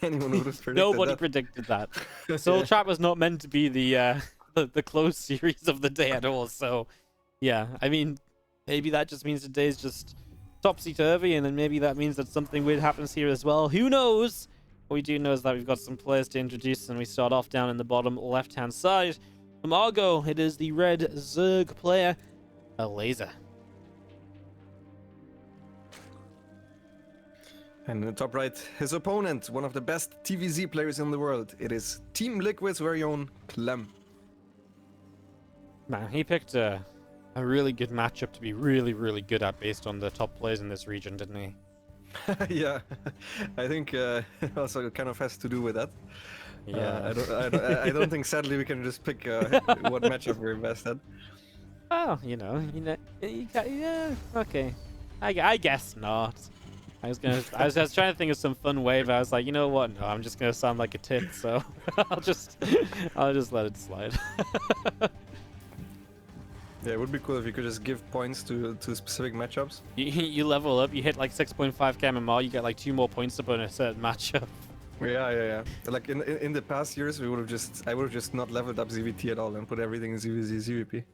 Anyone would have predicted Nobody that. predicted that. Soul Trap was not meant to be the close series of the day at all. So yeah, I mean, maybe that just means today's just topsy-turvy, and then maybe that means that something weird happens here as well. Who knows? What we do know is that we've got some players to introduce, and we start off down in the bottom left-hand side. From Argo, it is the red Zerg player, Elazer. And in the top right, his opponent, one of the best TvZ players in the world. It is Team Liquid's very own Clem. Man, he picked a really good matchup to be really, really good at based on the top players in this region, didn't he? Yeah, I think also kind of has to do with that. Yeah. I don't think sadly we can just pick what matchup we're best at. Oh, you got, yeah, okay. I guess not. I was trying to think of some fun way, but I was like, you know what? No, I'm just gonna sound like a tit, so I'll just let it slide. Yeah, it would be cool if you could just give points to specific matchups. You level up, you hit like 6.5 KMMR, you get like 2 more points up on a certain matchup. Yeah. Like in the past years, I would have just not leveled up ZVT at all and put everything in ZVZ, ZVP.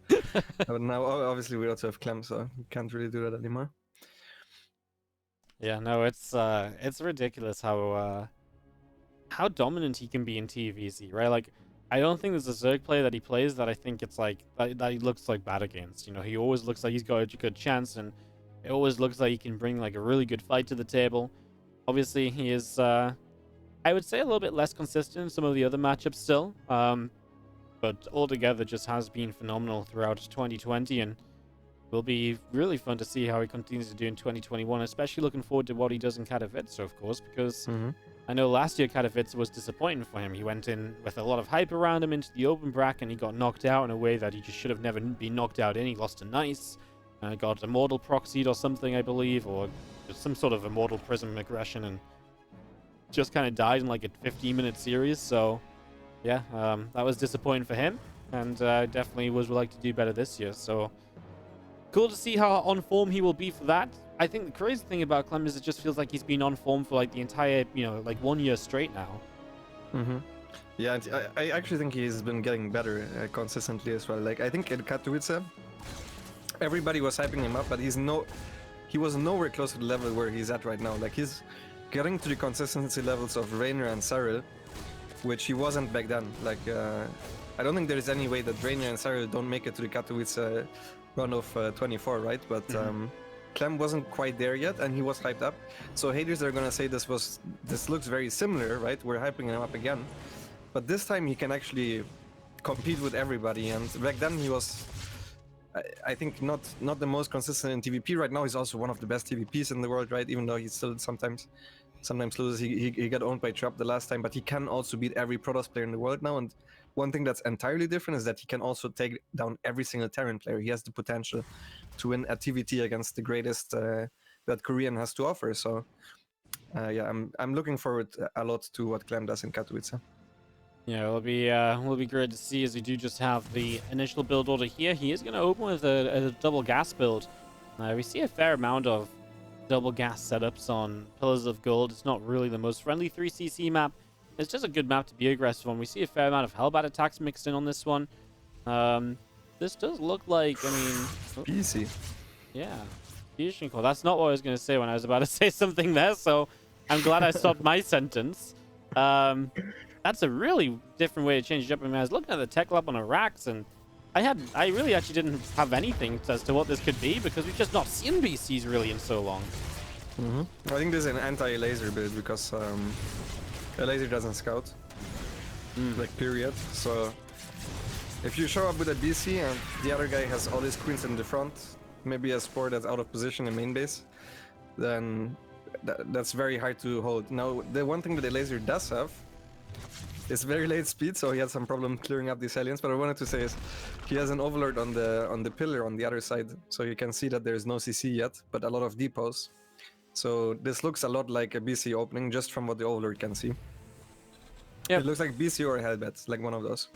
But now, obviously, we also have Clem, so we can't really do that anymore. Yeah, no, it's ridiculous how dominant he can be in TvZ, right? Like, I don't think there's a Zerg player that he plays that I think it's like that he looks like bad against. You know, he always looks like he's got a good chance, and it always looks like he can bring like a really good fight to the table. Obviously, he is I would say a little bit less consistent in some of the other matchups still, but altogether just has been phenomenal throughout 2020, and will be really fun to see how he continues to do in 2021, especially looking forward to what he does in Katowice, of course, because I know last year Katowice was disappointing for him. He went in with a lot of hype around him into the open bracket, and he got knocked out in a way that he just should have never been knocked out in. He lost to Nice, got Immortal proxied or something, I believe, or just some sort of Immortal Prism aggression, and just kind of died in like a 15-minute series. So yeah, that was disappointing for him, and definitely would like to do better this year. So cool to see how on form he will be for that. I think the crazy thing about Clem is it just feels like he's been on form for like the entire, like 1 year straight now. Yeah, I actually think he's been getting better consistently as well. Like, I think in Katowice, everybody was hyping him up, but he was nowhere close to the level where he's at right now. Like, he's getting to the consistency levels of Rainier and Cyril, which he wasn't back then. Like, I don't think there's any way that Rainier and Cyril don't make it to the Katowice run of 24, right? But Clem wasn't quite there yet, and he was hyped up. So haters are gonna say this looks very similar, right? We're hyping him up again, but this time he can actually compete with everybody. And back then he was, I think, not the most consistent in TVP. Right now he's also one of the best TVPs in the world, right? Even though he still sometimes loses. He got owned by Trap the last time, but he can also beat every Protoss player in the world now. And one thing that's entirely different is that he can also take down every single Terran player. He has the potential to win a TVT against the greatest that Korean has to offer. So yeah, I'm looking forward a lot to what Clem does in Katowice. Yeah, will be great to see, as we do just have the initial build order here. He is going to open with a double gas build. We see a fair amount of double gas setups on Pillars of Gold. It's not really the most friendly 3cc map. It's just a good map to be aggressive on. We see a fair amount of Hellbat attacks mixed in on this one. This does look like, I mean... Easy. Yeah. Fusion Core. That's not what I was going to say when I was about to say something there, so I'm glad I stopped my sentence. That's a really different way to change it up. I mean, I was looking at the tech lab on Arax, and I really actually didn't have anything as to what this could be, because we've just not seen BCs really in so long. I think this is an anti-Elazer build, because Elazer doesn't scout, like, period. So if you show up with a BC and the other guy has all his queens in the front, maybe a spore that's out of position in main base, then that's very hard to hold. Now, the one thing that Elazer does have is very late speed, so he had some problem clearing up these aliens. But what I wanted to say is he has an overlord on the pillar on the other side, so you can see that there's no CC yet, but a lot of depots. So this looks a lot like a BC opening, just from what the overlord can see. Yep. It looks like BC or Hellbat, like one of those.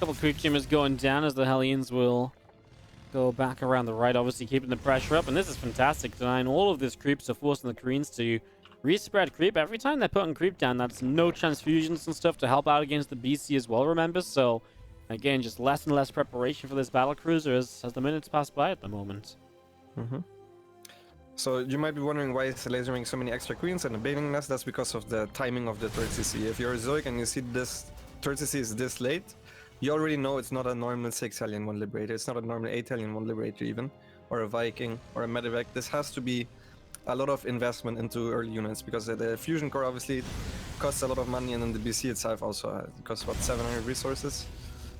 Couple creep teamers going down as the Hellions will go back around the right, obviously keeping the pressure up. And this is fantastic, denying all of this creep, so forcing the Koreans to Respread creep. Every time they're putting creep down, that's no transfusions and stuff to help out against the BC as well, remember? So, again, just less and less preparation for this battle cruiser as the minutes pass by at the moment. So you might be wondering why is lasering so many extra queens and abating us. That's because of the timing of the third CC. If you're a Zoic and you see this third CC is this late, you already know it's not a normal 6 alien 1 Liberator. It's not a normal 8 alien 1 Liberator even, or a Viking, or a Medevac. This has to be a lot of investment into early units because the fusion core obviously costs a lot of money, and then the BC itself also costs what, 700 resources.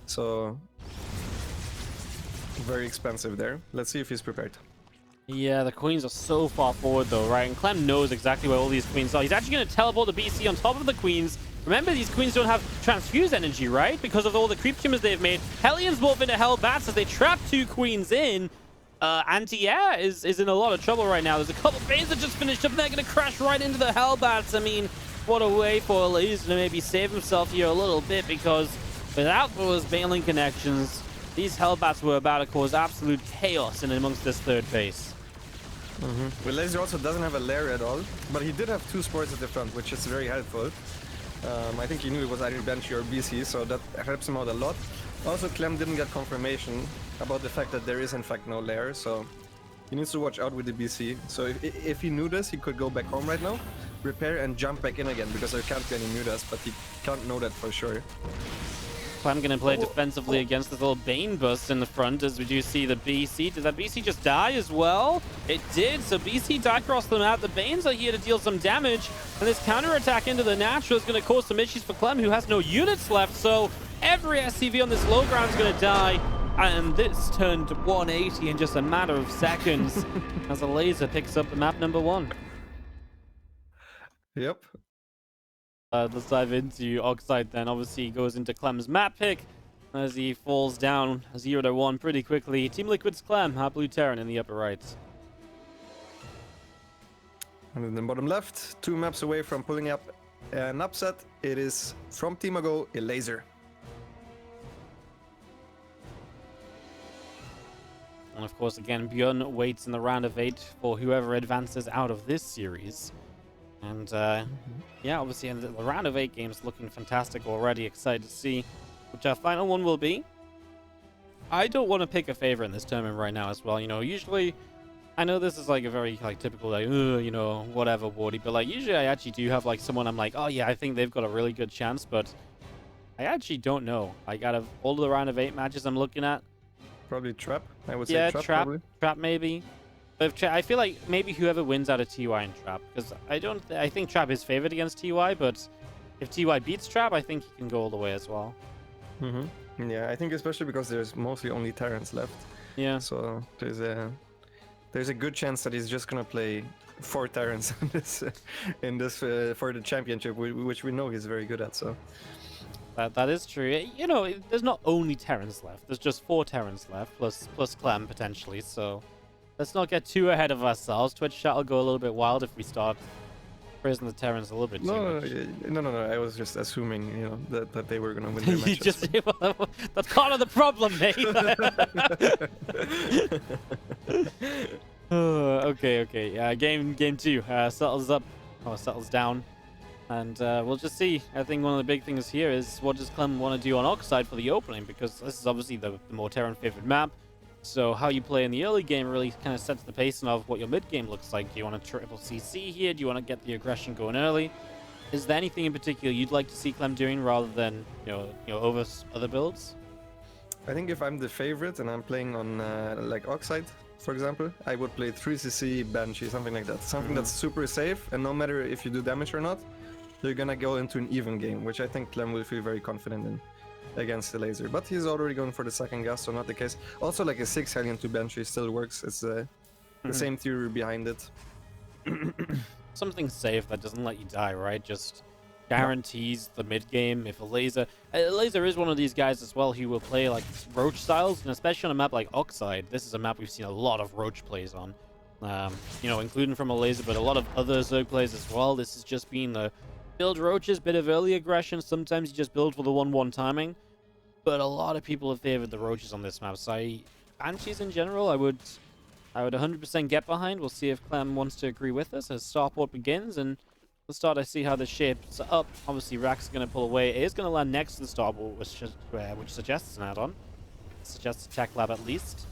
So very expensive there. Let's see if he's prepared. Yeah, the queens are so far forward though, right? And Clem knows exactly where all these queens are. He's actually going to teleport the BC on top of the queens. Remember, these queens don't have transfuse energy, right? Because of all the creep tumors they've made. Hellions morph into Hellbats as they trap 2 queens in. Anti-air is in a lot of trouble right now. There's a couple of bays that just finished up and they're going to crash right into the Hellbats. I mean, what a way for Elazer to maybe save himself here a little bit, because without those bailing connections, these Hellbats were about to cause absolute chaos in amongst this third base. Elazer also doesn't have a lair at all, but he did have 2 spores at the front, which is very helpful. I think he knew it was either Banshee or BC, so that helps him out a lot. Also, Clem didn't get confirmation about the fact that there is in fact no lair, so he needs to watch out with the BC. So if he knew this, he could go back home right now, repair and jump back in again, because there can't be any mutas, but he can't know that for sure. Clem going to play defensively against this little Bane burst in the front, as we do see the BC. Did that BC just die as well? It did. So BC died across the map. The Banes are here to deal some damage. And this counterattack into the natural is going to cause some issues for Clem, who has no units left. So every SCV on this low ground is going to die. And this turned 180 in just a matter of seconds as Elazer picks up the map number 1. Yep. Let's dive into Oxide then. Obviously, he goes into Clem's map pick as he falls down 0-1 pretty quickly. Team Liquid's Clem, Blue Terran in the upper right. And in the bottom left, 2 maps away from pulling up an upset, it is from Team Ago, Elazer. And of course, again, Björn waits in the round of 8 for whoever advances out of this series. And yeah, obviously the round of 8 games looking fantastic already. Excited to see which our final one will be. I don't want to pick a favorite in this tournament right now as well. You know, usually, I know this is like a very like typical like, you know, whatever Wardy, but like usually I actually do have like someone I'm like, oh yeah, I think they've got a really good chance, but I actually don't know. Like out of all the round of 8 matches I'm looking at, Probably Trap, I would yeah, say Trap. Trap maybe. But if I feel like maybe whoever wins out of TY and Trap, because I think Trap is favored against TY, but if TY beats Trap, I think he can go all the way as well. Yeah, I think especially because there's mostly only Terrans left. Yeah. So there's a good chance that he's just gonna play 4 Terrans in this for the championship, which we know he's very good at. So that is true. You know, there's not only Terrans left. There's just 4 Terrans left, plus Clem potentially. So let's not get too ahead of ourselves. Twitch chat will go a little bit wild if we start praising the Terrans a little bit too much. No. I was just assuming, you know, that they were gonna win their matches. That's part of the problem, mate. Okay. Yeah, game 2 settles down, and we'll just see. I think one of the big things here is what does Clem want to do on Oxide for the opening, because this is obviously the more Terran favored map. So how you play in the early game really kind of sets the pacing of what your mid game looks like. Do you want a triple CC here? Do you want to get the aggression going early? Is there anything in particular you'd like to see Clem doing rather than you know over other builds? I think if I'm the favorite and I'm playing on like Oxide, for example, I would play 3cc Banshee, something like that. Something that's super safe, and no matter if you do damage or not, you're gonna go into an even game, which I think Clem will feel very confident in against the Elazer. But he's already going for the second gas, so not the case. Also, like a 6 Hellion to Banshee still works. It's the same theory behind it. Something safe that doesn't let you die, right? Just guarantees the mid game. If Elazer is one of these guys as well who will play like Roach styles, and especially on a map like Oxide, this is a map we've seen a lot of Roach plays on. You know, including from Elazer, but a lot of other Zerg plays as well. This has just been the build Roaches, bit of early aggression. Sometimes you just build for the 1-1 timing. But a lot of people have favored the Roaches on this map. So Banshees in general, I would 100% get behind. We'll see if Clem wants to agree with us as Starport begins. And The start, I see how this shapes up. Obviously, Rax is going to pull away. It is going to land next to the starboard, which suggests an add-on. Suggests a tech lab at least.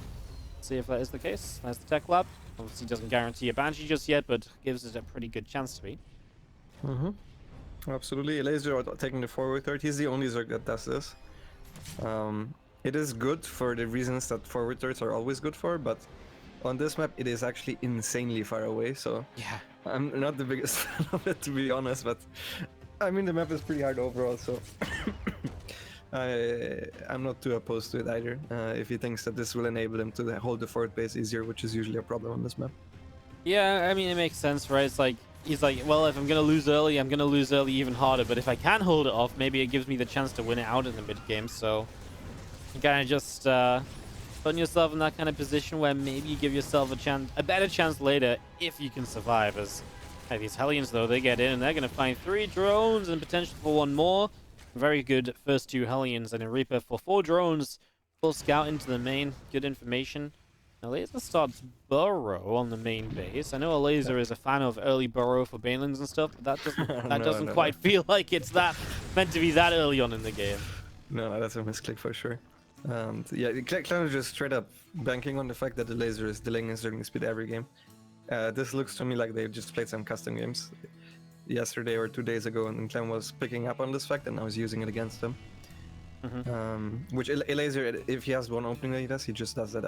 See if that is the case. There's the tech lab. Obviously, doesn't guarantee a Banshee just yet, but gives it a pretty good chance to be. Absolutely. Elazer taking the forward third. He's the only Zerg that does this. It is good for the reasons that forward thirds are always good for, but on this map it is actually insanely far away, so Yeah. I'm not the biggest fan of it, to be honest, but I mean the map is pretty hard overall, so I'm not too opposed to it either, if he thinks that this will enable him to hold the forward base easier, which is usually a problem on this map. Yeah, I mean, it makes sense, right? It's like, he's like, well, if I'm going to lose early, I'm going to lose early even harder. But if I can hold it off, maybe it gives me the chance to win it out in the mid-game. So you kind of just putting yourself in that kind of position where maybe you give yourself a better chance later if you can survive. As these Hellions, though, they get in and they're going to find 3 drones and potential for 1 more. Very good first 2 Hellions and a Reaper for 4 drones. Full scout into the main. Good information. Elazer starts burrow on the main base. I know Elazer is a fan of early burrow for Banelings and stuff, but that doesn't quite feel like it's meant to be that early on in the game. No, that's a misclick for sure. And yeah, Clem is just straight up banking on the fact that the Elazer is delaying his Zergling speed every game. This looks to me like they've just played some custom games yesterday or 2 days ago, and Clem was picking up on this fact and I was using it against him. Which Elazer, if he has one opening that he does, he just does that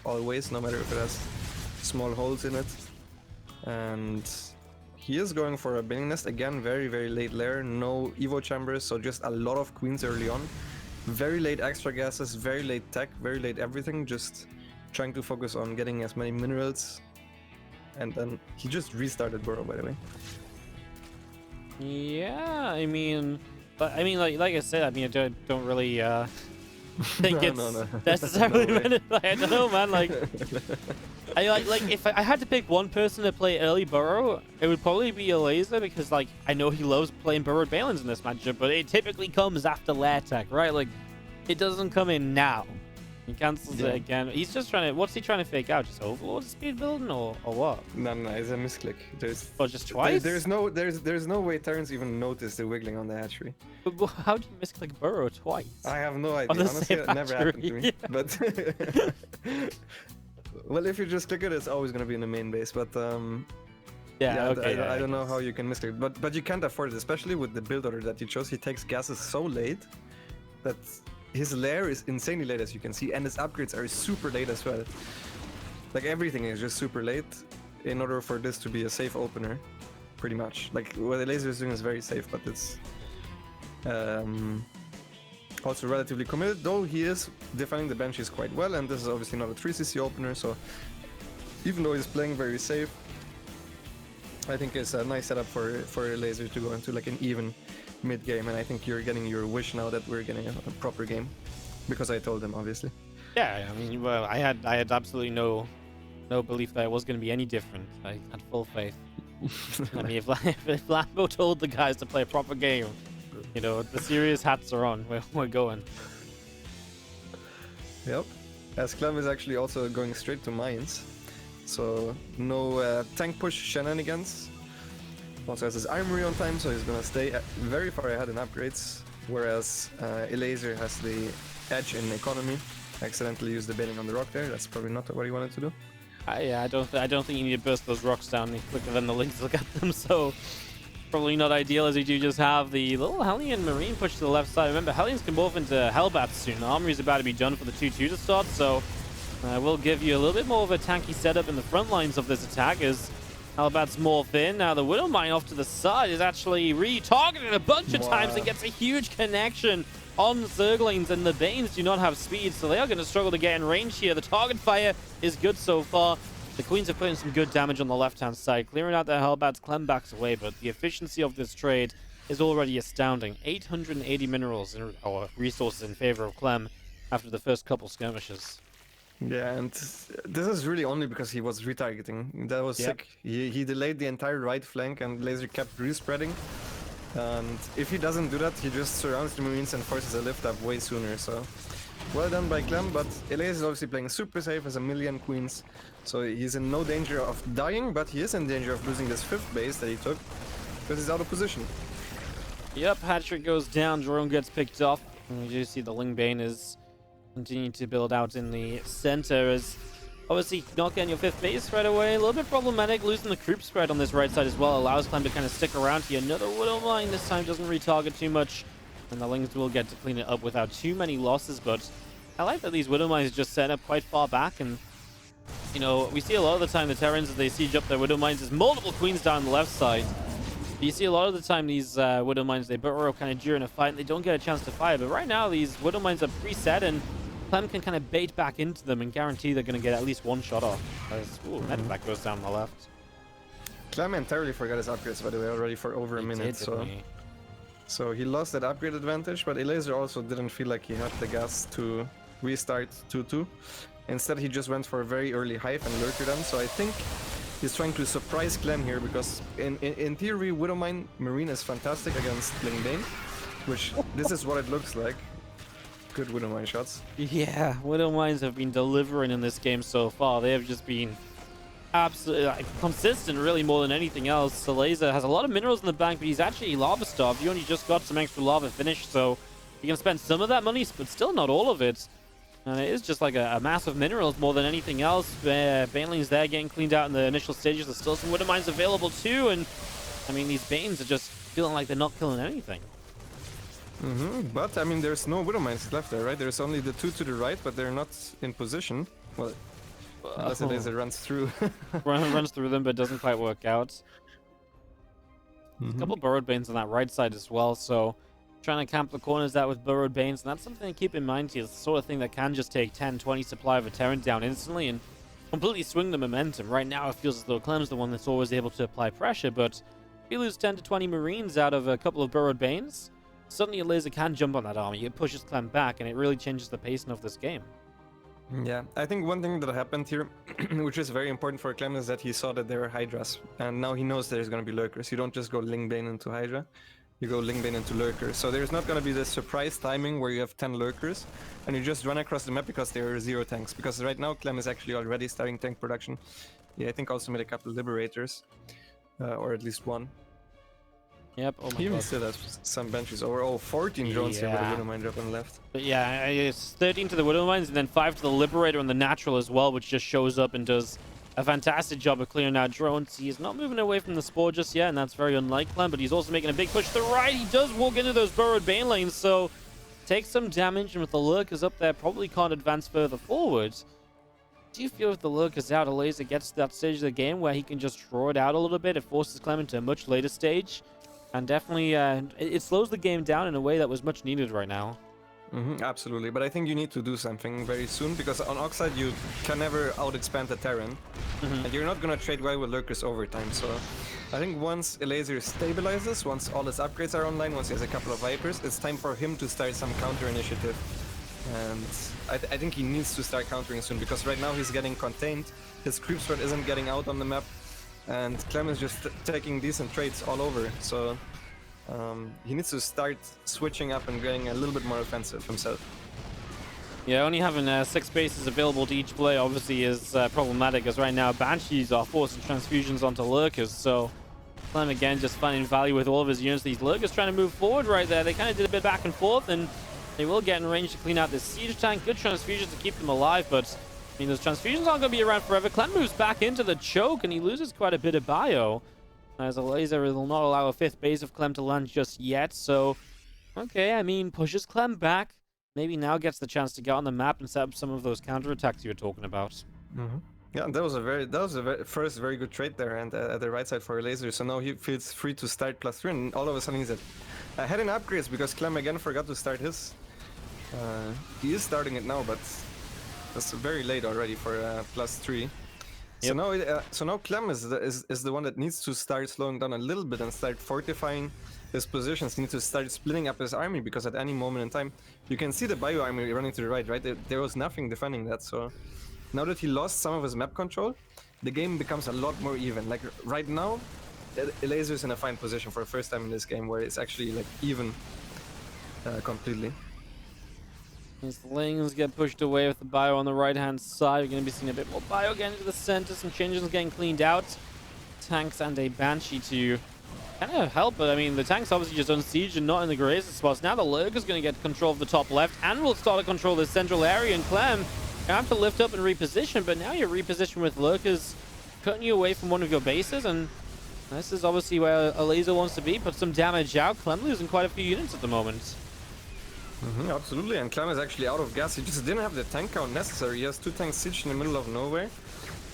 always, no matter if it has small holes in it. And he is going for a Bailing Nest again, very, very late lair, no Evo chambers, so just a lot of queens early on. Very late extra gases, very late tech, very late everything, just trying to focus on getting as many minerals. And then he just restarted Burrow, by the way. Yeah, I mean... But I mean, like I said, I mean, I don't really think it's necessarily meant. Like, I don't know, man. Like, like if I had to pick one person to play early burrow, it would probably be Elazer, because like I know he loves playing burrowed Balins in this matchup, but it typically comes after lair tech, right? Like, it doesn't come in now. He cancels it again. He's just trying to. What's he trying to fake out? Just overlord speed building or what? No, it's a misclick. Just twice? There's no way Terrans even noticed the wiggling on the hatchery. But how do you misclick burrow twice? I have no idea. Honestly, it never happened to me. Yeah. But well, if you just click it, it's always gonna be in the main base. But I don't know how you can misclick, but you can't afford it, especially with the build order that he chose. He takes gases so late that his lair is insanely late, as you can see, and his upgrades are super late as well. Like, everything is just super late in order for this to be a safe opener, pretty much. Like, what Elazer is doing is very safe, but it's also relatively committed, though he is defending the Banshees quite well, and this is obviously not a 3cc opener, so even though he's playing very safe, I think it's a nice setup for Elazer to go into like an even mid-game, and I think you're getting your wish now that we're getting a proper game, because I told him, obviously. Yeah, I mean, well, I had absolutely no belief that it was going to be any different. I had full faith. I mean, if Lambo told the guys to play a proper game, you know, the serious hats are on. We're going. Yep. As Clem is actually also going straight to mines, so no tank push shenanigans. Also has his armory on time, so he's gonna stay very far ahead in upgrades, whereas Elazer has the edge in economy. Accidentally used the bailing on the rock there. That's probably not what he wanted to do. Yeah, I don't think you need to burst those rocks down any quicker than the links look at them, so probably not ideal, as you do just have the little Hellion Marine push to the left side. Remember, Hellions can morph into Hellbats soon. The armory's about to be done for the 2-2 to start, so we'll give you a little bit more of a tanky setup in the front lines of this attack as Hellbats morph in. Now the Widow Mine off to the side is actually re-targeted a bunch of times and gets a huge connection on Zerglings, and the Banes do not have speed, so they are going to struggle to get in range here. The target fire is good so far. The Queens are putting some good damage on the left-hand side, clearing out their Hellbats. Clem backs away, but the efficiency of this trade is already astounding. 880 minerals or resources in favor of Clem after the first couple skirmishes. Yeah, and this is really only because he was retargeting. That was sick. He delayed the entire right flank, and Elazer kept respreading. And if he doesn't do that, he just surrounds the Marines and forces a lift up way sooner, so well done by Clem. But Elazer is obviously playing super safe, as a million queens, so he's in no danger of dying, but he is in danger of losing this 5th base that he took. because he's out of position. Yep, hat-trick goes down, drone gets picked off. And we do see the Ling Bane is continuing to build out in the center as obviously not getting your 5th base right away. A little bit problematic, losing the creep spread on this right side as well allows Clem to kind of stick around here. Another Widow Mine this time doesn't retarget too much, and the Lings will get to clean it up without too many losses, but I like that these Widow Mines just set up quite far back, and you know, we see a lot of the time the Terrans, as they siege up their Widow Mines, there's multiple Queens down the left side. You see a lot of the time these Widow Mines, they burrow kind of during a fight and they don't get a chance to fire, but right now these Widow Mines are preset and Clem can kind of bait back into them and guarantee they're going to get at least one shot off. Ooh, that goes down the left. Clem entirely forgot his upgrades, by the way, already for over a minute, so he lost that upgrade advantage, but Elazer also didn't feel like he had the gas to restart 2-2. Instead, he just went for a very early Hive and Lurker then, so I think he's trying to surprise Clem here, because in theory, Widowmine Marine is fantastic against Ling Bane, which this is what it looks like. Good Widowmine shots. Yeah, Widowmines have been delivering in this game so far. They have just been absolutely consistent, really, more than anything else. Elazer has a lot of minerals in the bank, but he's actually lava starved. He only just got some extra lava finish, so he can spend some of that money, but still not all of it. And it is just like a mass of minerals more than anything else. Baneling's there getting cleaned out in the initial stages. There's still some Widowmines available too, and I mean, these Banes are just feeling like they're not killing anything. But I mean, there's no Widowmines left there, right? There's only the 2 to the right, but they're not in position. Well, unless Elazer runs through. runs through them, but doesn't quite work out. A couple Burrowed Banes on that right side as well, so trying to camp the corners out with Burrowed Banes, and that's something to keep in mind here. It's the sort of thing that can just take 10-20 supply of a Terran down instantly and completely swing the momentum. Right now, it feels as though Clem's the one that's always able to apply pressure, but if you lose 10-20 Marines out of a couple of Burrowed Banes, suddenly Elazer can jump on that army. It pushes Clem back, and it really changes the pacing of this game. Yeah, I think one thing that happened here, which is very important for Clem, is that he saw that there are Hydras, and now he knows there's going to be Lurkers. You don't just go Ling Bane into Hydra, you go Ling Bane into Lurkers. So there's not going to be this surprise timing where you have 10 Lurkers, and you just run across the map because there are 0 tanks. Because right now Clem is actually already starting tank production. Yeah, I think also made a couple Liberators, or at least one. Yep, oh my He even god. still has some benches. Overall, 14 drones here with a Widowmine drop on the left. But yeah, it's 13 to the Widowmines and then 5 to the Liberator and the Natural as well, which just shows up and does a fantastic job of clearing out drones. He is not moving away from the Spore just yet, and that's very unlike Clem, but he's also making a big push to the right. He does walk into those Burrowed Bane lanes, so takes some damage, and with the Lurkers up there, probably can't advance further forward. Do you feel if the Lurkers out, Elazer gets to that stage of the game where he can just draw it out a little bit? It forces Clem into a much later stage. And definitely, it slows the game down in a way that was much needed right now. Absolutely, but I think you need to do something very soon, because on Oxide you can never out-expand the Terran, and you're not going to trade well with Lurkers over time. So I think once Elazer stabilizes, once all his upgrades are online, once he has a couple of Vipers, it's time for him to start some counter-initiative. And I think he needs to start countering soon, because right now he's getting contained, his creep spread isn't getting out on the map, and Clem is just taking decent trades all over, so he needs to start switching up and getting a little bit more offensive himself. Yeah, only having 6 bases available to each player obviously is problematic, as right now Banshees are forcing transfusions onto Lurkers, so Clem again just finding value with all of his units. These Lurkers trying to move forward right there. They kind of did a bit back and forth, and they will get in range to clean out this siege tank. Good transfusions to keep them alive, but I mean, those transfusions aren't going to be around forever. Clem moves back into the choke, and he loses quite a bit of bio, as Elazer will not allow a 5th base of Clem to land just yet. So, okay, I mean, pushes Clem back. Maybe now gets the chance to get on the map and set up some of those counterattacks you were talking about. Yeah, that was a first very good trade there, and at the right side for Elazer. So now he feels free to start +3, and all of a sudden he's ahead in upgrades, because Clem again forgot to start his. He is starting it now, but that's very late already for +3. Yep. So now Clem is the one that needs to start slowing down a little bit and start fortifying his positions. He needs to start splitting up his army, because at any moment in time, you can see the bio army running to the right, right? There was nothing defending that. So now that he lost some of his map control, the game becomes a lot more even. Like right now, Elazer is in a fine position for the first time in this game, where it's actually like even completely. These Lings get pushed away with the bio on the right-hand side. We're going to be seeing a bit more bio getting into the center. Some changes getting cleaned out. Tanks and a Banshee to kind of help, but I mean, the tank's obviously just on siege and not in the greatest spots. Now the Lurker's going to get control of the top left and will start to control this central area. And Clem, you have to lift up and reposition, but now you're repositioned with Lurkers cutting you away from one of your bases. And this is obviously where Elazer wants to be. Put some damage out. Clem losing quite a few units at the moment. Absolutely, and Clem is actually out of gas. He just didn't have the tank count necessary. He has 2 tanks sieged in the middle of nowhere.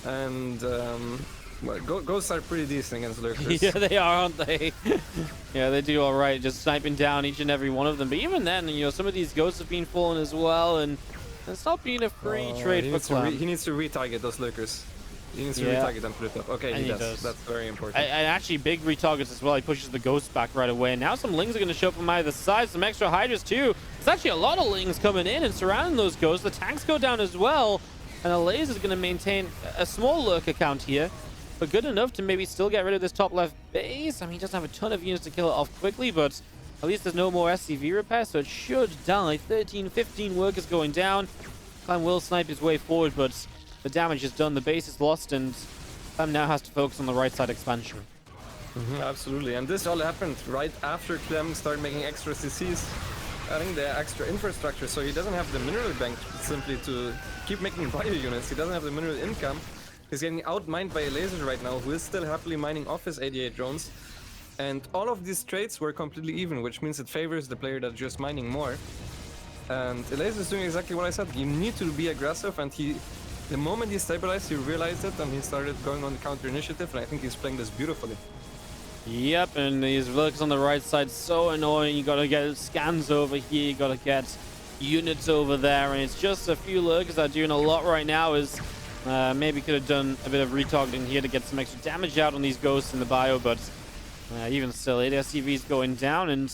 And well, ghosts are pretty decent against lurkers. Yeah, they are, aren't they? Yeah, they do all right, just sniping down each and every one of them. But even then, you know, some of these ghosts have been falling as well, and it's not being a free trade for Clem. He needs to retarget those lurkers. He needs to retarget them for the top. Okay, he does. That's very important. And actually, big retargets as well. He pushes the ghosts back right away. And now some lings are going to show up from either side. Some extra hydras too. There's actually a lot of lings coming in and surrounding those ghosts. The tanks go down as well. And Elazer is going to maintain a small lurker count here, but good enough to maybe still get rid of this top left base. I mean, he doesn't have a ton of units to kill it off quickly, but at least there's no more SCV repair, so it should die. 13, 15 workers going down. Clem will snipe his way forward, but the damage is done. The base is lost, and Clem now has to focus on the right side expansion. Absolutely, and this all happened right after Clem started making extra CCs, adding the extra infrastructure, so he doesn't have the mineral bank simply to keep making bio units. He doesn't have the mineral income. He's getting outmined by Elazer right now, who is still happily mining off his 88 drones. And all of these trades were completely even, which means it favors the player that's just mining more. And Elazer is doing exactly what I said. You need to be aggressive, and the moment he stabilized, he realized it, and he started going on the counter initiative, and I think he's playing this beautifully. Yep, and these lurkers on the right side, so annoying. You gotta get scans over here, you gotta get units over there, and it's just a few lurkers that are doing a lot right now. Is maybe could have done a bit of retargeting here to get some extra damage out on these ghosts in the bio, but even still, 8 SCVs going down, and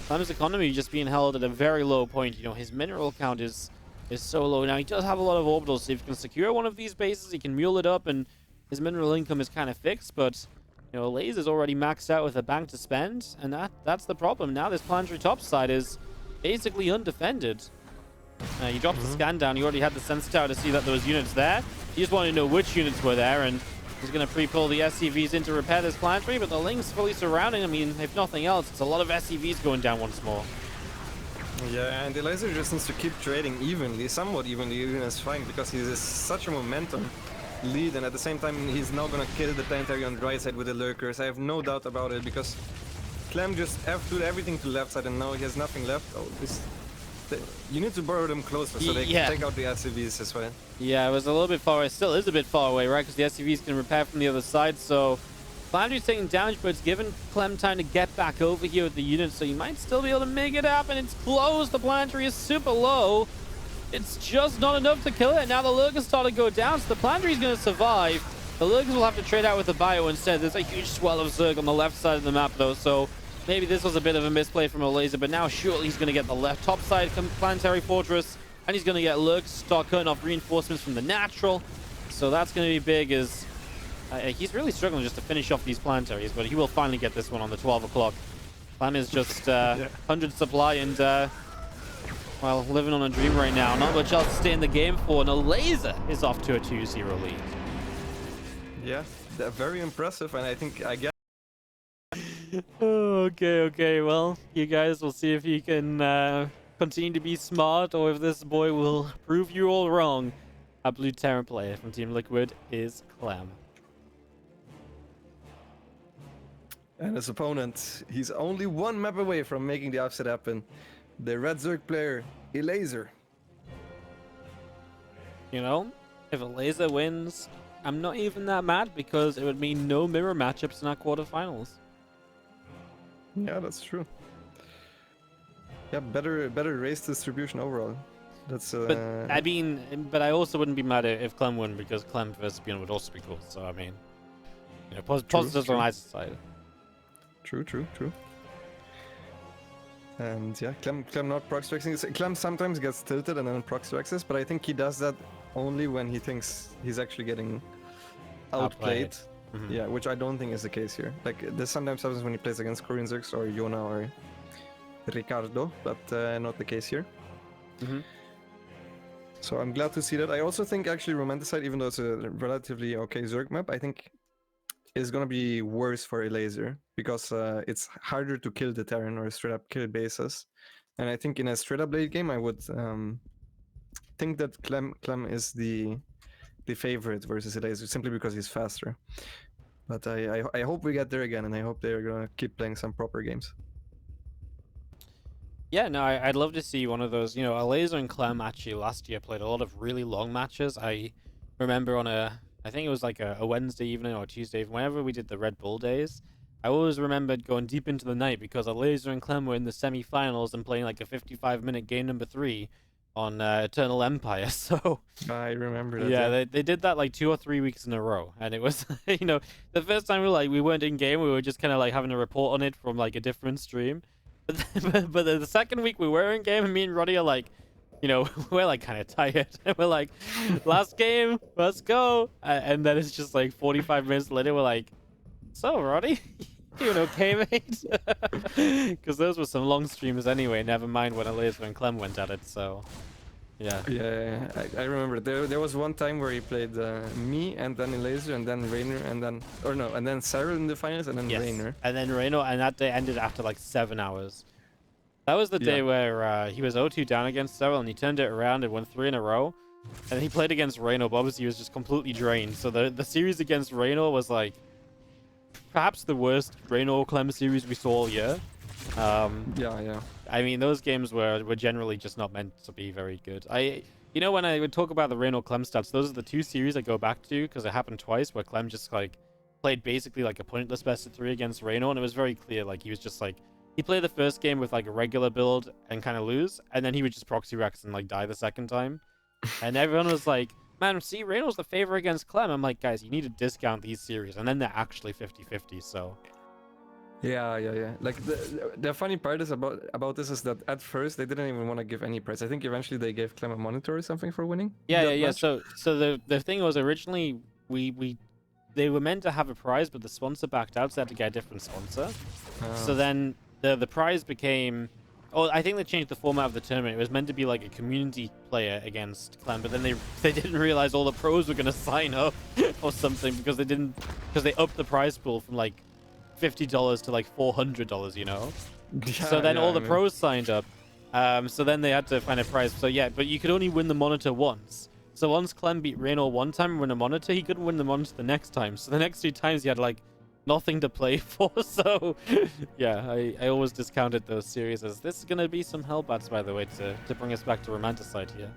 Clem's economy just being held at a very low point. You know, his mineral count is so low. Now, he does have a lot of orbitals, so if he can secure one of these bases, he can mule it up, and his mineral income is kind of fixed, but you know, Elazer's already maxed out with a bank to spend, and that's the problem. Now this planetary top side is basically undefended. You dropped the scan down, you already had the sense tower to see that there was units there. You just wanted to know which units were there, and he's going to pre-pull the SCVs in to repair this planetary, but the Ling's fully surrounding. I mean, if nothing else, it's a lot of SCVs going down once more. Yeah, and Elazer just needs to keep trading evenly, somewhat evenly, even as fine, because he's such a momentum lead, and at the same time he's now gonna kill the planetary on the right side with the lurkers. I have no doubt about it, because Clem just did everything to the left side, and now he has nothing left. Oh, you need to borrow them closer so they can take out the SCVs as well. Yeah, it was a little bit far away. Still is a bit far away, right? Because the SCVs can repair from the other side, so Planetary's taking damage, but it's given Clem time to get back over here with the units, so you might still be able to make it happen. It's close. The Planetary is super low. It's just not enough to kill it. Now the lurkers start to go down, so the Planetary is going to survive. The lurkers will have to trade out with the bio instead. There's a huge swell of Zerg on the left side of the map, though, so maybe this was a bit of a misplay from Elazer, but now surely he's going to get the left top side Planetary Fortress, and he's going to get lurkers, start cutting off reinforcements from the natural. So that's going to be big, as he's really struggling just to finish off these planetaries, but he will finally get this one on the 12 o'clock. Clem is just 100 supply and, well, living on a dream right now. Not much else to stay in the game for, and Elazer is off to a 2-0 lead. Yeah, they're very impressive, and I think I get. Okay, well, you guys will see if you can continue to be smart, or if this boy will prove you all wrong. Our blue Terran player from Team Liquid is Clem. And his opponent, he's only one map away from making the upset happen. The red Zerg player, Elazer. You know, if Elazer wins, I'm not even that mad, because it would mean no mirror matchups in our quarterfinals. Yeah, that's true. Yeah, better race distribution overall. That's but I mean, but I also wouldn't be mad if Clem won, because Clem versus Bjorn would also be cool. So I mean, you know, positives on either side. True. And yeah, Clem not proc strikes. Clem sometimes gets tilted and then proc strikes, but I think he does that only when he thinks he's actually getting outplayed. Yeah, which I don't think is the case here. Like, this sometimes happens when he plays against Korean Zergs or Yona or Ricardo, but not the case here. So I'm glad to see that. I also think actually Romanticide, even though it's a relatively okay Zerg map, I think is gonna be worse for Elazer because it's harder to kill the Terran or straight up kill bases. And I think in a straight up late game, I would think that Clem is the favorite versus Elazer simply because he's faster. But I hope we get there again, and I hope they're gonna keep playing some proper games. Yeah, no, I'd love to see one of those. You know, Elazer and Clem actually last year played a lot of really long matches. I remember on I think it was like a Wednesday evening or Tuesday, whenever we did the Red Bull days. I always remembered going deep into the night because Elazer and Clem were in the semi-finals and playing like a 55-minute game number 3 on Eternal Empire. So I remember that. yeah, they did that like 2 or 3 weeks in a row, and it was you know, the first time we weren't in game, we were just kind of like having a report on it from like a different stream. But the second week we were in game, and me and Roddy are like, you know, we're like kind of tired. We're like, last game, let's go. And then it's just like 45 minutes later, we're like, so Roddy, doing okay, mate? Because those were some long streams anyway. Never mind when Elazer and Clem went at it. So yeah. Yeah, I remember. There was one time where he played me and then Elazer and then Rainer and then and then Cyril in the finals and then Yes. Rainer. And then Reno, and that day ended after like 7 hours. That was the day Yeah. where he was 0-2 down against Cyril, and he turned it around and won 3 in a row. And he played against Reno, but obviously he was just completely drained. So the series against Reno was like perhaps the worst Reno Clem series we saw all year. Yeah. I mean, those games were generally just not meant to be very good. You know, when I would talk about the Reno Clem stats, those are the 2 series I go back to because it happened twice where Clem just like played basically like a pointless best of 3 against Reno, and it was very clear like he was just like he played the first game with like a regular build and kind of lose, and then he would just proxy Rex and like die the second time, and everyone was like, "Man, see, Reno's the favor against Clem." I'm like, guys, you need to discount these series, and then they're actually 50-50. So Yeah. Like the funny part is about this is that at first they didn't even want to give any prize. I think eventually they gave Clem a monitor or something for winning. yeah. that match. So the thing was originally they were meant to have a prize, but the sponsor backed out, so they had to get a different sponsor. So then the prize became, I think they changed the format of the tournament. It was meant to be like a community player against Clem, but then they didn't realize all the pros were gonna sign up or something because they upped the prize pool from like $50 to like $400, you know. So then all the pros signed up. So then they had to find a prize. So yeah, but you could only win the monitor once. So once Clem beat Reno one time and win a monitor, he couldn't win the monitor the next time. So the next 2 times he had like nothing to play for. So yeah, I always discounted those series as this is gonna be some Hellbats, by the way, to bring us back to Romanticide here.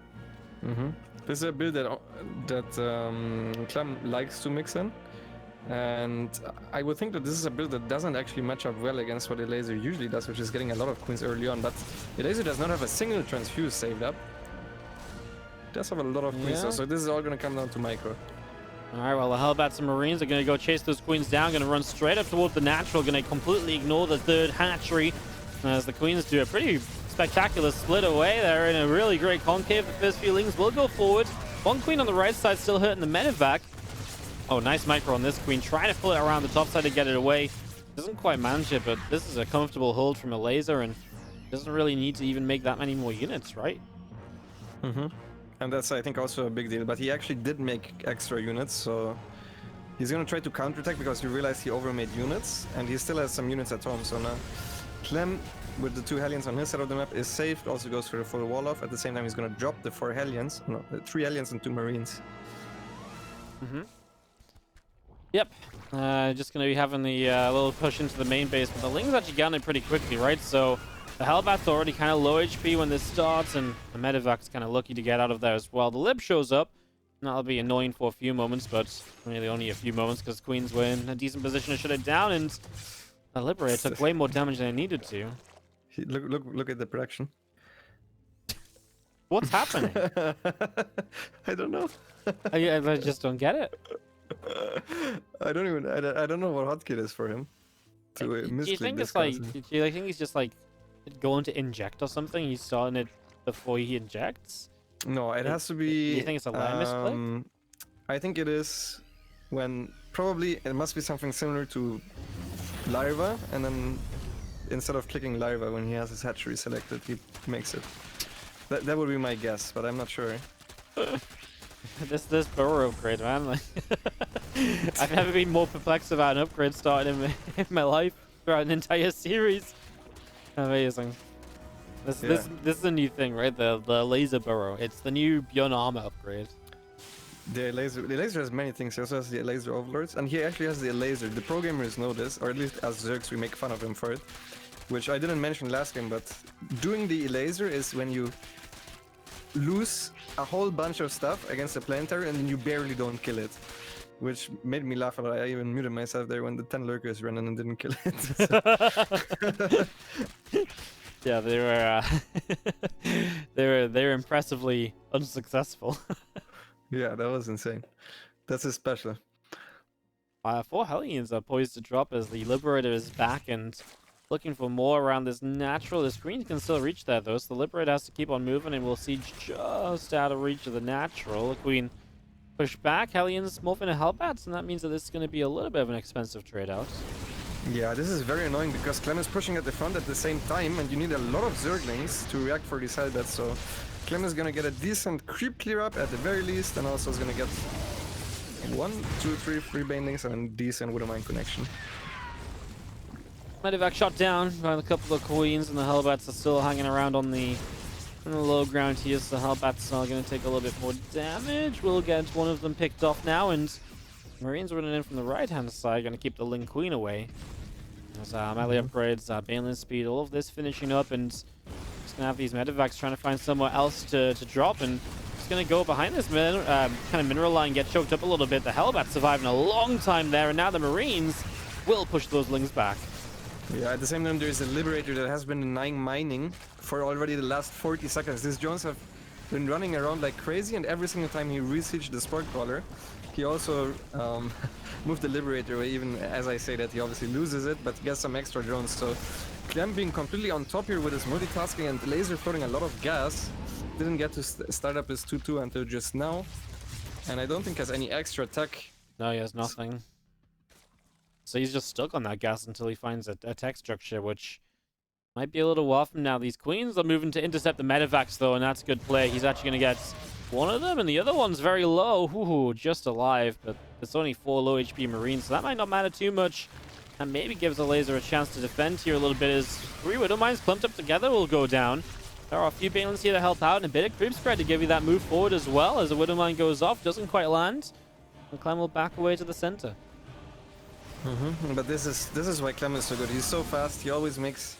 This is a build that Clem likes to mix in, and I would think that this is a build that doesn't actually match up well against what Elazer usually does, which is getting a lot of queens early on. But Elazer does not have a single transfuse saved up. Does have a lot of queens, Yeah. so this is all gonna come down to micro. All right, well, the Hellbats and Marines are going to go chase those queens down, going to run straight up towards the natural, going to completely ignore the third hatchery as the queens do a pretty spectacular split away. They're in a really great concave. The first few lings will go forward. One queen on the right side still hurting the medevac. Oh, nice micro on this queen, trying to pull it around the top side to get it away. Doesn't quite manage it, but this is a comfortable hold from Elazer and doesn't really need to even make that many more units, right? And that's, I think, also a big deal. But he actually did make extra units, so he's gonna try to counterattack because he realized he overmade units, and he still has some units at home. So now Clem, with the 2 Hellions on his side of the map, is safe. Also goes for the full wall off. At the same time, he's gonna drop the 4 Hellions, no, 3 Hellions and 2 Marines. Yep. Just going to be having the little push into the main base, but the lings actually got it pretty quickly, right? So the Hellbat's already kind of low HP when this starts, and the medevac's kind of lucky to get out of there as well. The Lib shows up, and that'll be annoying for a few moments, but really only a few moments because Queens were in a decent position to shut it down, and the Liberator took way more damage than it needed to. Look at the production. What's happening? I don't know. I just don't get it. I don't know what hotkey is for him. To Do you think it's like? Do you think he's just like going to inject or something? He's starting it before he injects. No, it has to be. You think it's a line misclick? I think it is when probably it must be something similar to Larva, and then instead of clicking Larva when he has his hatchery selected, he makes it. That would be my guess, but I'm not sure. This burrow upgrade, man. Like I've never been more perplexed about an upgrade starting in my life throughout an entire series. Amazing. This is a new thing, right? The laser burrow. It's the new Beyond Armor upgrade. The Elazer has many things. He also has the Elazer Overlords, and he actually has the Elazer. The pro gamers know this, or at least as Zergs we make fun of him for it, which I didn't mention last game, but doing the Elazer is when you lose a whole bunch of stuff against a planetary and then you barely don't kill it. Which made me laugh a lot. I even muted myself there when the 10 lurkers ran in and didn't kill it. Yeah, they were they were impressively unsuccessful. Yeah, that was insane. That's his special. 4 Hellions are poised to drop as the Liberator is back and looking for more around this natural. The screen can still reach there though, so the Liberator has to keep on moving and we'll see just out of reach of the natural. The Queen push back, Hellions morph into Hellbats, and that means that this is going to be a little bit of an expensive trade out. Yeah, this is very annoying because Clem is pushing at the front at the same time and you need a lot of Zerglings to react for these Hellbats, so Clem is gonna get a decent creep clear up at the very least, and also is gonna get 1, 2, 3 free Banelings and a decent Widowmine connection. Medevac shot down by a couple of Queens, and the Hellbats are still hanging around on the low ground here, so the Hellbats are going to take a little bit more damage. We'll get one of them picked off now, and Marines running in from the right-hand side, going to keep the Ling Queen away. There's melee upgrades, Baneling speed, all of this finishing up, and just going to have these Medevacs trying to find somewhere else to drop, and just going to go behind this kind of mineral line, get choked up a little bit. The Hellbats surviving a long time there, and now the Marines will push those Lings back. Yeah, at the same time there's a Liberator that has been denying mining for already the last 40 seconds. These drones have been running around like crazy, and every single time he re-sieged the Sport Crawler, he also moved the Liberator away. Even as I say that, he obviously loses it, but gets some extra drones. So Clem being completely on top here with his multitasking and Elazer floating a lot of gas. Didn't get to start up his 2-2 until just now, and I don't think has any extra tech. No, he has nothing. So he's just stuck on that gas until he finds a tech structure, which might be a little while from now. These Queens are moving to intercept the Medevacs, though, and that's a good play. He's actually going to get one of them, and the other one's very low. Ooh, just alive, but it's only 4 low HP Marines, so that might not matter too much. And maybe gives Elazer a chance to defend here a little bit, as 3 Widowmines clumped up together will go down. There are a few Banelings here to help out, and a bit of creep spread to give you that move forward as well, as a Widowmine goes off, doesn't quite land, and Clem will back away to the center. But this is why Clem is so good. He's so fast, he always makes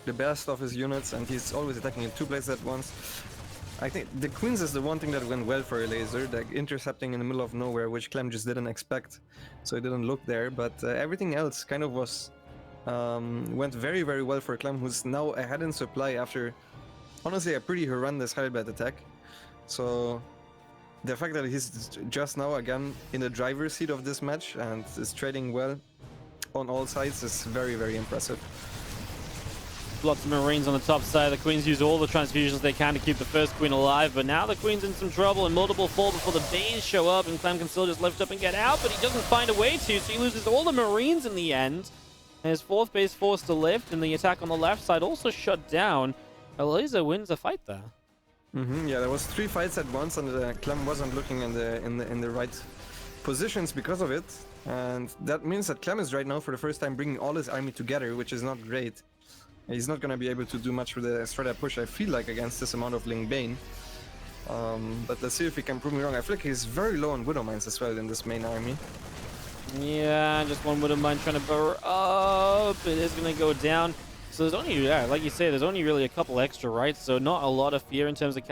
the best of his units, and he's always attacking in 2 places at once. I think the Queens is the one thing that went well for Elazer, like intercepting in the middle of nowhere, which Clem just didn't expect, so he didn't look there. But everything else kind of was went very, very well for Clem, who's now ahead in supply after, honestly, a pretty horrendous Hellbat attack. So the fact that he's just now again in the driver's seat of this match and is trading well on all sides is very, very impressive. Lots of Marines on the top side. The Queens use all the transfusions they can to keep the first Queen alive, but now the Queen's in some trouble, and multiple fall before the Banes show up, and Clem can still just lift up and get out, but he doesn't find a way to, so he loses all the Marines in the end. And his 4th base forced to lift, and the attack on the left side also shut down. Elazer wins a fight there. Yeah, there was 3 fights at once, and Clem wasn't looking in the right positions because of it, and that means that Clem is right now for the first time bringing all his army together, which is not great. He's not gonna be able to do much with the straight up push, I feel like, against this amount of Ling Bane. But let's see if he can prove me wrong. I feel like he's very low on Widowmines as well in this main army. Yeah, just one Widowmine trying to burrow up. It is gonna go down. So there's only, like you say, there's only really a couple extra, right? So not a lot of fear in terms of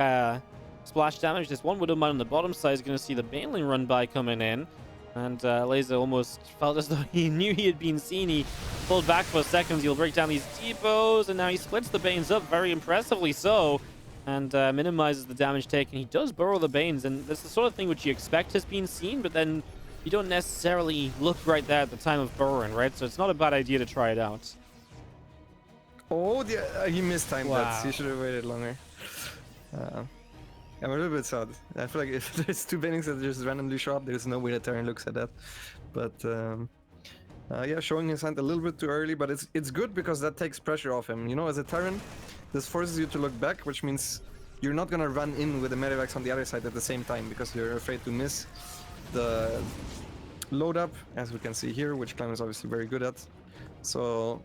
splash damage. This one Widowmine on the bottom side is going to see the Baneling run by coming in. And Elazer almost felt as though he knew he had been seen. He pulled back for seconds. He'll break down these depots, and now he splits the Banes up very impressively so. And minimizes the damage taken. He does burrow the Banes, and that's the sort of thing which you expect has been seen, but then you don't necessarily look right there at the time of burrowing, right? So it's not a bad idea to try it out. Oh, he mistimed Wow. that. He should have waited longer. I'm a little bit sad. I feel like if there's 2 Banelings that just randomly show up, there's no way that Terran looks at that. But yeah, showing his hand a little bit too early, but it's good because that takes pressure off him. You know, as a Terran, this forces you to look back, which means you're not gonna run in with the Medevacs on the other side at the same time because you're afraid to miss the load up, as we can see here, which Clem is obviously very good at. So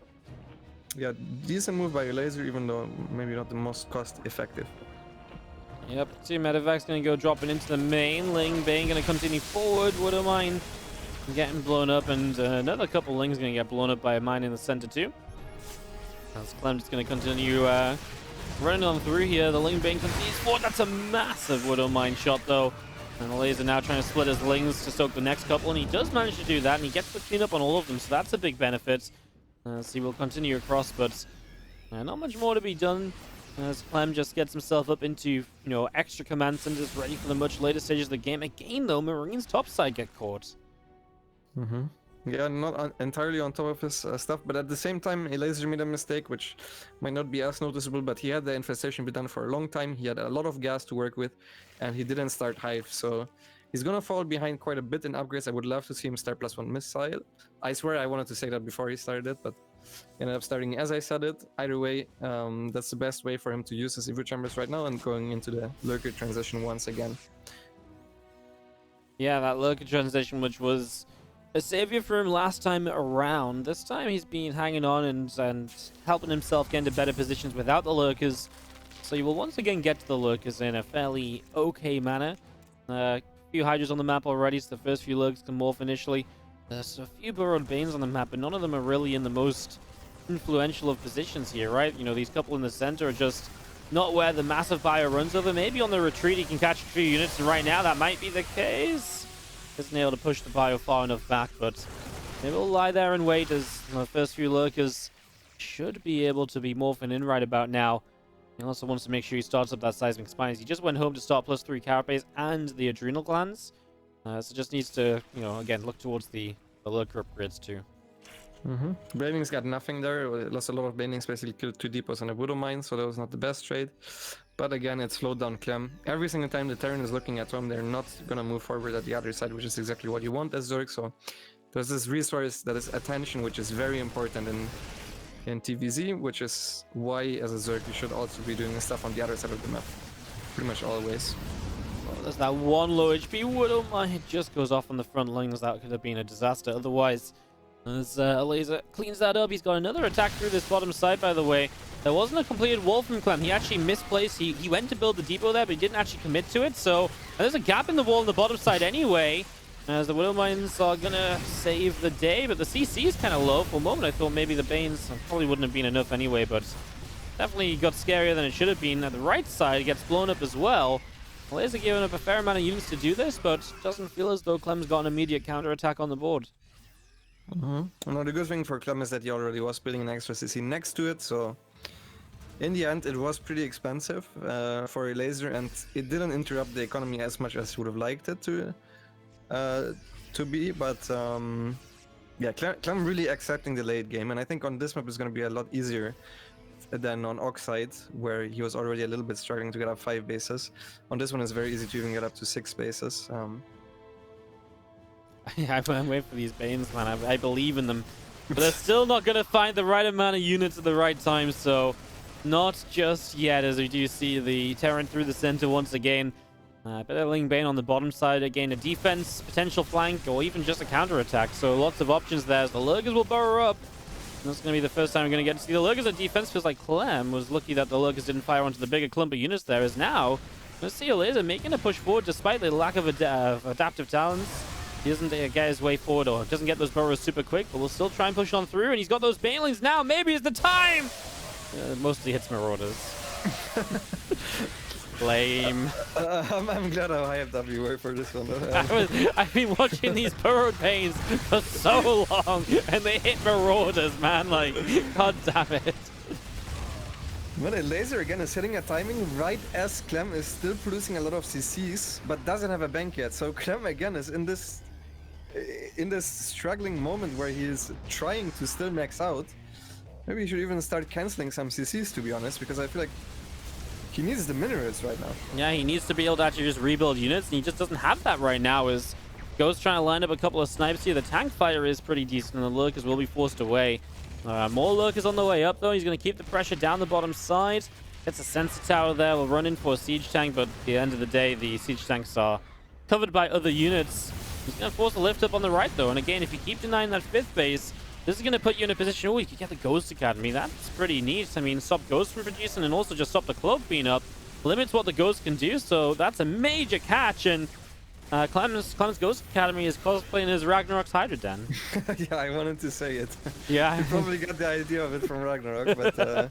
yeah, decent move by Elazer, even though maybe not the most cost effective. Yep, two medevac's gonna go dropping into the main. Ling Bane gonna continue forward. Widow Mine getting blown up, and another couple Lings gonna get blown up by a mine in the center too. As Clem just gonna continue running on through here. The Ling Bane continues forward. That's a massive Widow Mine shot though. And Elazer now trying to split his Lings to soak the next couple, and he does manage to do that, and he gets the clean up on all of them, so that's a big benefit. So he will continue across, but not much more to be done. As Clem just gets himself up into, extra command centers ready for the much later stages of the game. Again, though, Marine's topside get caught. Yeah, not entirely on top of his stuff, but at the same time, Elazer made a mistake, which might not be as noticeable, but he had the infestation be done for a long time. He had a lot of gas to work with, and he didn't start Hive, so he's gonna fall behind quite a bit in upgrades. I would love to see him start +1 missile. I swear I wanted to say that before he started it, but ended up starting as I said it. Either way, that's the best way for him to use his Evo Chambers right now and going into the Lurker transition once again. Yeah, that Lurker transition, which was a savior for him last time around. This time he's been hanging on and helping himself get into better positions without the Lurkers. So you will once again get to the Lurkers in a fairly okay manner. A few Hydras on the map already, so the first few Lurkers can morph initially. There's a few Burrowed Banes on the map, but none of them are really in the most influential of positions here, right? These couple in the center are just not where the massive bio runs over. Maybe on the retreat he can catch a few units, and right now that might be the case. Isn't able to push the bio far enough back, but they will lie there and wait as the first few Lurkers should be able to be morphing in right about now. He also wants to make sure he starts up that Seismic Spines. He just went home to start +3 Carapace and the Adrenal Glands. So just needs to, again, look towards the Lurker upgrades too. Baning's got nothing there. Lost a lot of Banings, basically killed 2 depots and a Widow Mine, so that was not the best trade. But again, it slowed down Clem. Every single time the Terran is looking at him, they're not gonna move forward at the other side, which is exactly what you want as Zerg. So there's this resource that is attention, which is very important in TvZ, which is why as a Zerg you should also be doing stuff on the other side of the map. Pretty much always. Well, there's that one low HP Widow Mine. It just goes off on the front lines. That could have been a disaster otherwise. As Elazer cleans that up, he's got another attack through this bottom side, by the way. There wasn't a completed wall from Clem. He actually misplaced. He went to build the depot there, but he didn't actually commit to it. So there's a gap in the wall on the bottom side anyway. As the Widow Mines are going to save the day, but the CC is kind of low. For a moment, I thought maybe the Banes probably wouldn't have been enough anyway, but definitely got scarier than it should have been. At the right side, it gets blown up as well. Elazer giving up a fair amount of units to do this, but doesn't feel as though Clem's got an immediate counter-attack on the board. Now the good thing for Clem is that he already was building an extra CC next to it, so in the end it was pretty expensive for Elazer, and it didn't interrupt the economy as much as he would have liked it to be, but yeah, Clem really accepting the late game, and I think on this map it's going to be a lot easier than on Oxide, where he was already a little bit struggling to get up 5 bases. On this one it's very easy to even get up to 6 bases. I'm waiting for these Banes, man. I believe in them. But they're still not going to find the right amount of units at the right time, so not just yet, as we do see the Terran through the center once again. But Ling Bane on the bottom side, again, a defense, potential flank, or even just a counter-attack. So lots of options there as the Lurkers will burrow up. And that's going to be the first time we're going to get to see the Lurkers at defense. Feels like Clem was lucky that the Lurkers didn't fire onto the bigger clump of units there, as now let's see Elazer making a push forward despite the lack of adaptive talents. He doesn't get his way forward or doesn't get those burrows super quick, but we'll still try and push on through. And he's got those Banelings now. Maybe it's the time. Mostly hits Marauders. Lame. I'm glad how hyped up you were for this one. I've been watching these Burrowed Banes for so long, and they hit Marauders, man. Like, god damn it. But Elazer again is hitting a timing right as Clem is still producing a lot of CCs, but doesn't have a bank yet. So Clem again is in this struggling moment where he is trying to still max out. Maybe he should even start canceling some CCs, to be honest, because I feel like he needs the minerals right now. Yeah, he needs to be able to actually just rebuild units, and he just doesn't have that right now. As Ghost trying to line up a couple of snipes here. The tank fire is pretty decent, and the Lurkers will be forced away. More Lurkers on the way up, though. He's going to keep the pressure down the bottom side. Gets a sensor tower there. We'll run in for a siege tank, but at the end of the day, the siege tanks are covered by other units. He's going to force a lift up on the right, though. And again, if you keep denying that 5th base, this is going to put you in a position, oh, you could get the Ghost Academy. That's pretty neat. I mean, stop Ghost from producing and also just stop the Cloak being up. Limits what the Ghost can do, so that's a major catch. And Clem's Ghost Academy is cosplaying as Ragnarok's Hydra Den. Yeah, I wanted to say it. Yeah. You probably got the idea of it from Ragnarok, but...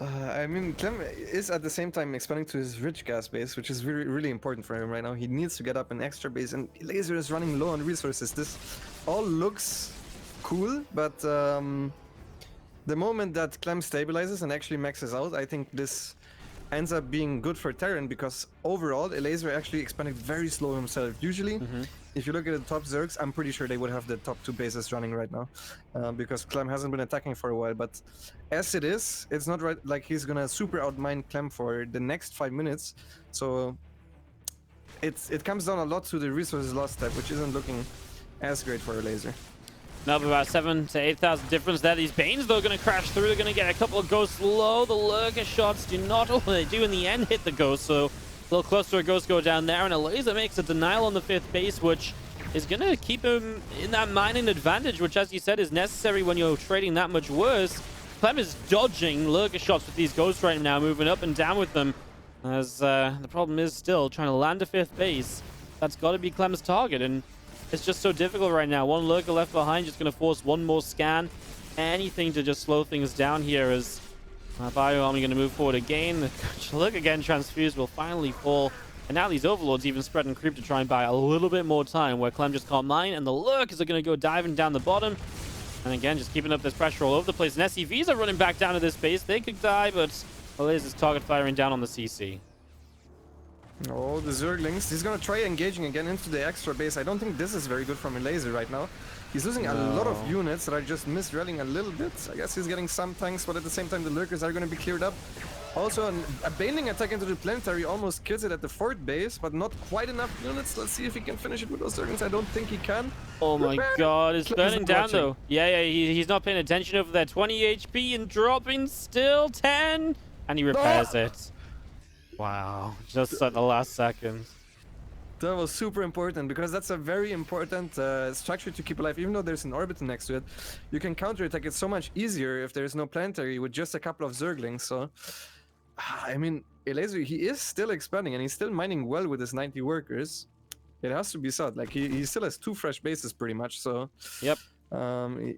I mean, Clem is at the same time expanding to his rich gas base, which is really, really important for him right now. He needs to get up an extra base, and Elazer is running low on resources. This all looks cool, but the moment that Clem stabilizes and actually maxes out, I think this ends up being good for Terran, because overall, Elazer actually expanded very slow himself. Usually, if you look at the top Zergs, I'm pretty sure they would have the top 2 bases running right now, because Clem hasn't been attacking for a while. But as it is, it's not right like he's gonna super outmine Clem for the next 5 minutes. So it comes down a lot to the resources lost step, which isn't looking as great for Elazer. Now about 7,000 to 8,000 difference there. These Banes, though, going to crash through. They're going to get a couple of Ghosts low. The Lurker shots do not... Oh, they do in the end hit the Ghost, so a little close to a Ghost go down there. And Elazer makes a denial on the 5th base, which is going to keep him in that mining advantage, which, as you said, is necessary when you're trading that much worse. Clem is dodging Lurker shots with these Ghosts right now, moving up and down with them. As the problem is still trying to land a 5th base. That's got to be Clem's target, and it's just so difficult right now. One Lurker left behind, just going to force one more scan. Anything to just slow things down here as Bio Army going to move forward again. The Lurker again transfused will finally fall. And now these Overlords even spread and creep to try and buy a little bit more time, where Clem just can't mine, and the Lurkers are going to go diving down the bottom. And again, just keeping up this pressure all over the place. And SCVs are running back down to this base. They could die, but Elazer's target firing down on the CC. Oh, the Zerglings. He's gonna try engaging again into the extra base. I don't think this is very good from Elazer right now. He's losing a lot of units that are just misrelling a little bit. I guess he's getting some tanks, but at the same time the Lurkers are gonna be cleared up. Also, a Baneling attack into the planetary almost kills it at the 4th base, but not quite enough units. Let's see if he can finish it with those Zerglings. I don't think he can. Oh my god, it's burning down though. Yeah, he's not paying attention over there. 20 HP and dropping still 10. And he repairs it. Wow, just at the last second. That was super important, because that's a very important structure to keep alive. Even though there's an orbital next to it, you can counterattack it so much easier if there's no planetary with just a couple of Zerglings. So, I mean, Elazer, he is still expanding and he's still mining well with his 90 workers. It has to be said. Like, he still has 2 fresh bases pretty much. So, yep.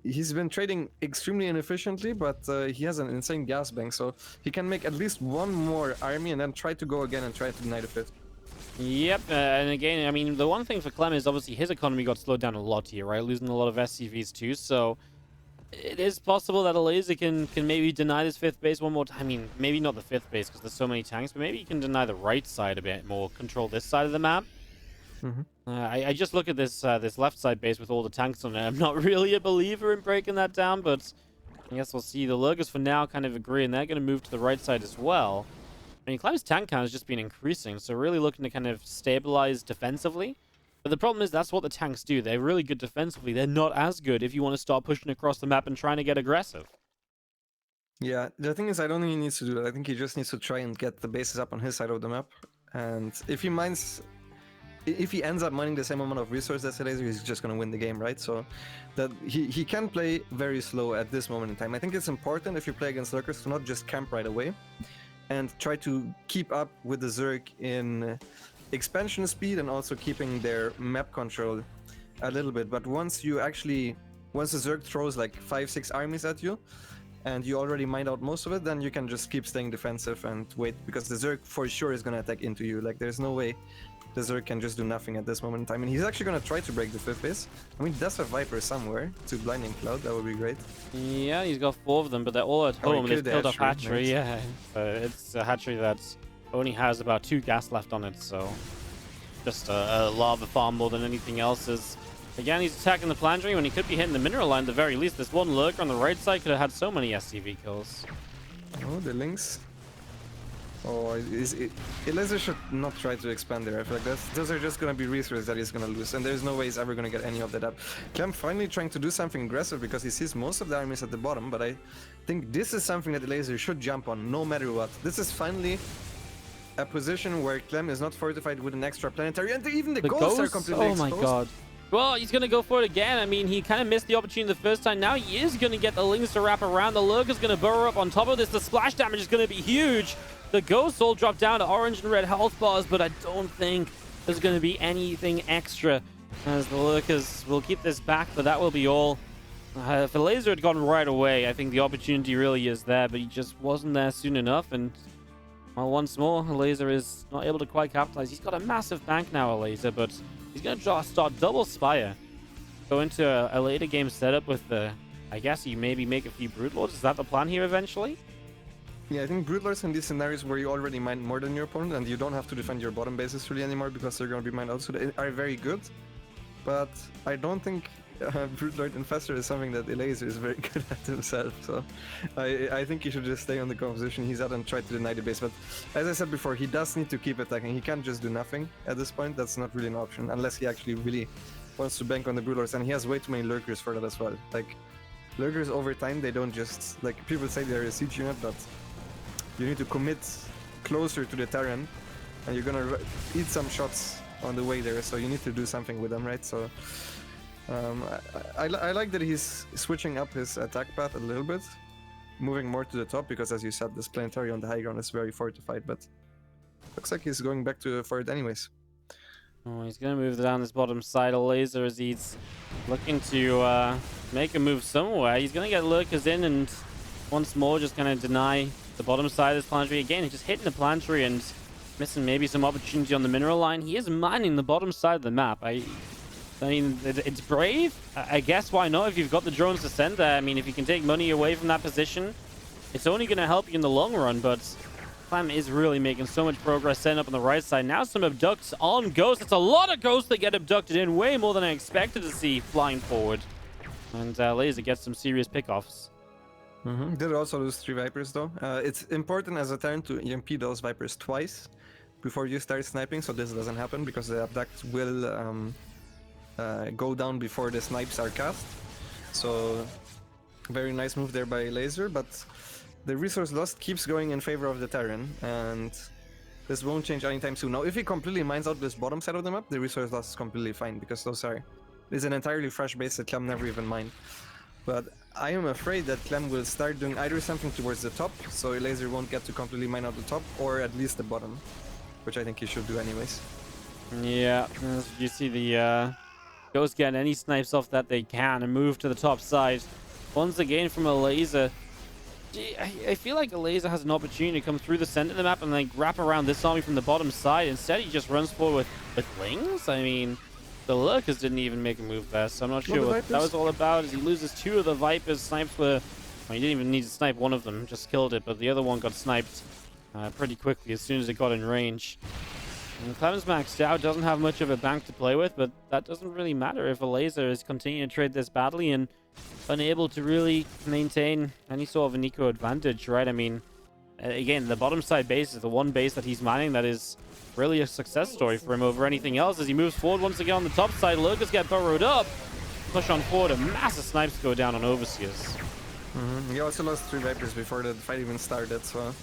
He's been trading extremely inefficiently, but he has an insane gas bank, so he can make at least one more army and then try to go again and try to deny the 5th. Yep, and again, I mean, the one thing for Clem is obviously his economy got slowed down a lot here, right? Losing a lot of SCVs too, so it is possible that Elazer can maybe deny this 5th base one more time. I mean, maybe not the 5th base because there's so many tanks, but maybe he can deny the right side a bit more, control this side of the map. I just look at this this left side base with all the tanks on it. I'm not really a believer in breaking that down, but I guess we'll see. The Lurkers for now kind of agree, and they're going to move to the right side as well. I mean, Clem's tank count has just been increasing, so really looking to kind of stabilize defensively. But the problem is that's what the tanks do. They're really good defensively. They're not as good if you want to start pushing across the map and trying to get aggressive. Yeah, the thing is, I don't think he needs to do that. I think he just needs to try and get the bases up on his side of the map. And if he mines... If he ends up mining the same amount of resources as Elazer, he's just going to win the game, right? So that he can play very slow at this moment in time. I think it's important if you play against Lurkers to not just camp right away and try to keep up with the Zerg in expansion speed and also keeping their map control a little bit. But once the Zerg throws like 5-6 armies at you and you already mined out most of it, then you can just keep staying defensive and wait, because the Zerg for sure is going to attack into you. Like, there's no way the Zerg can just do nothing at this moment in time. And he's actually going to try to break the 5th base. I mean, that's a Viper somewhere to Blinding Cloud. That would be great. Yeah, he's got 4 of them, but they're all at home. They've killed off hatchery. Nice. Yeah, it's a hatchery that only has about 2 gas left on it, so just a lava farm more than anything else. Again, he's attacking the planetary when he could be hitting the mineral line at the very least. This one Lurker on the right side could have had so many SCV kills. Oh, the links. Oh, Elazer should not try to expand there. I feel like those are just going to be resources that he's going to lose, and there's no way he's ever going to get any of that up. Clem finally trying to do something aggressive because he sees most of the armies at the bottom, but I think this is something that Elazer should jump on no matter what. This is finally a position where Clem is not fortified with an extra planetary, and even the The ghosts are ghosts? completely Oh my exposed. god. Well, he's going to go for it again. I mean, he kind of missed the opportunity the first time. Now he is going to get the Lings to wrap around. The Lurker's going to burrow up on top of this. The splash damage is going to be huge. The ghosts all drop down to orange and red health bars, but I don't think there's going to be anything extra, as the Lurkers will keep this back, but that will be all. If Elazer had gone right away, I think the opportunity really is there, but he just wasn't there soon enough. And well, once more, Elazer is not able to quite capitalize. He's got a massive bank now, Elazer, but he's going to start double Spire. Go into a later game setup with the... I guess you maybe make a few Brood Lords. Is that the plan here eventually? Yeah, I think Brood Lords in these scenarios where you already mine more than your opponent and you don't have to defend your bottom bases really anymore because they're going to be mined out, so they are very good. But I don't think Brood Lord Infestor is something that Elazer is very good at himself, so I think he should just stay on the composition he's at and try to deny the base. But as I said before, he does need to keep attacking. He can't just do nothing at this point. That's not really an option unless he actually really wants to bank on the Brood Lords, and he has way too many Lurkers for that as well. Like, Lurkers over time, they don't just... Like, people say they're a siege unit, but you need to commit closer to the Terran, and you're gonna eat some shots on the way there, so you need to do something with them, right? So I like that he's switching up his attack path a little bit, moving more to the top, because as you said, this planetary on the high ground is very fortified, but looks like he's going back for it anyways. Oh, he's going to move down this bottom side. Elazer, as he's looking to make a move somewhere. He's going to get Lurkers in and once more just going to deny the bottom side of this planetary. Again, he's just hitting the planetary and missing maybe some opportunity on the mineral line. He is mining the bottom side of the map. I mean, it's brave. I guess why not if you've got the drones to send there. I mean, if you can take money away from that position, it's only going to help you in the long run, but Clem is really making so much progress setting up on the right side. Now some abducts on Ghosts. It's a lot of Ghosts that get abducted in, way more than I expected to see flying forward. And Elazer gets some serious pickoffs. Did also lose 3 Vipers though. It's important as a turn to EMP those Vipers twice before you start sniping, so this doesn't happen, because the abduct will go down before the snipes are cast. So very nice move there by Elazer, but the resource lost keeps going in favor of the Terran, and this won't change anytime soon. Now, if he completely mines out this bottom side of the map, the resource loss is completely fine, because those are... It's an entirely fresh base that Clem never even mined. But I am afraid that Clem will start doing either something towards the top, so Elazer won't get to completely mine out the top, or at least the bottom, which I think he should do anyways. Yeah, as you see the Ghosts getting any snipes off that they can and move to the top side. Once again from Elazer. I feel like Elazer has an opportunity to come through the center of the map and like wrap around this army from the bottom side. Instead, he just runs forward with Lings. I mean, the Lurkers didn't even make a move there, so I'm not sure what that was all about. As he loses 2 of the Vipers, snipes were... Well, he didn't even need to snipe one of them, just killed it, but the other one got sniped pretty quickly as soon as it got in range. And Clem's maxed out, doesn't have much of a bank to play with, but that doesn't really matter if Elazer is continuing to trade this badly and unable to really maintain any sort of an eco advantage, right? I mean, again, the bottom side base is the one base that he's mining that is really a success story for him over anything else. As he moves forward once again on the top side, Lurkers get burrowed up, push on forward, and massive snipes go down on Overseers. He also lost 3 Vipers before the fight even started, so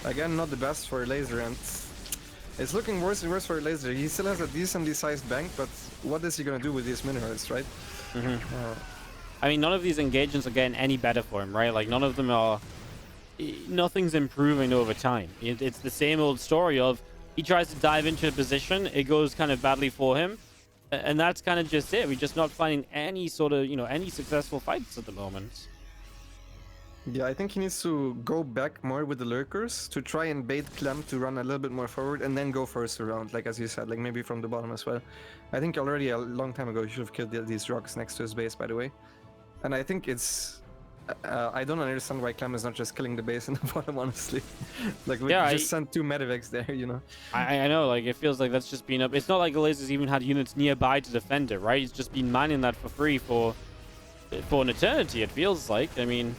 again, not the best for Elazer, and it's looking worse and worse for Elazer. He still has a decently sized bank, but what is he gonna do with these minerals, right? I mean, none of these engagements are getting any better for him, right? Like, none of them are... Nothing's improving over time. It's the same old story of he tries to dive into a position, it goes kind of badly for him, and that's kind of just it. We're just not finding any sort of, any successful fights at the moment. Yeah, I think he needs to go back more with the Lurkers to try and bait Clem to run a little bit more forward and then go first around, like as you said, like maybe from the bottom as well. I think already a long time ago he should have killed these rocks next to his base, by the way. And I think it's... I don't understand why Clem is not just killing the base in the bottom, honestly. Like, we just sent 2 medivacs there, I know, like, it feels like that's just been up. It's not like Elazer's even had units nearby to defend it, right? He's just been mining that for free for an eternity, it feels like. I mean,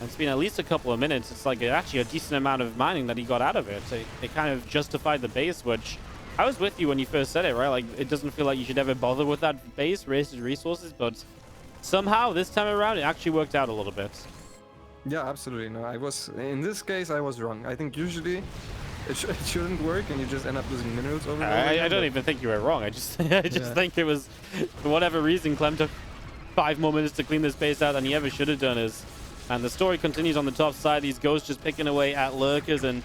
it's been at least a couple of minutes. It's like actually a decent amount of mining that he got out of it. So it kind of justified the base, which I was with you when you first said it, right? Like, it doesn't feel like you should ever bother with that base, wasted resources, but somehow this time around it actually worked out a little bit. Yeah, absolutely. No, in this case I was wrong. I think usually it shouldn't work, and you just end up losing minerals over and over again, I don't but- even think you were wrong. I just I just Yeah. think it was, for whatever reason, Clem took 5 more minutes to clean this base out than he ever should have done. And the story continues on the top side. These ghosts just picking away at lurkers, and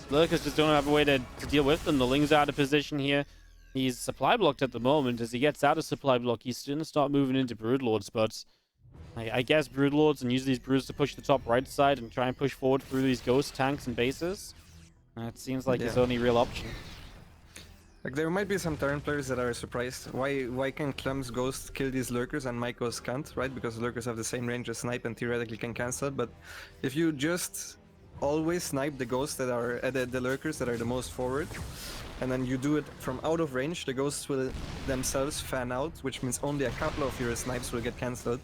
lurkers just don't have a way to deal with them. The Ling's out of position here. He's supply blocked at the moment. As he gets out of supply block, he's going to start moving into Broodlords, but I guess Broodlords and use these Broods to push the top right side and try and push forward through these ghost tanks and bases. It seems like his only real option. Like, there might be some Terran players that are surprised. Why can Clem's Ghost kill these lurkers and my Ghost can't, right? Because lurkers have the same range as snipe and theoretically can cancel it. But if you just always snipe the ghosts that are the lurkers that are the most forward, and then you do it from out of range, the ghosts will themselves fan out, which means only a couple of your snipes will get cancelled.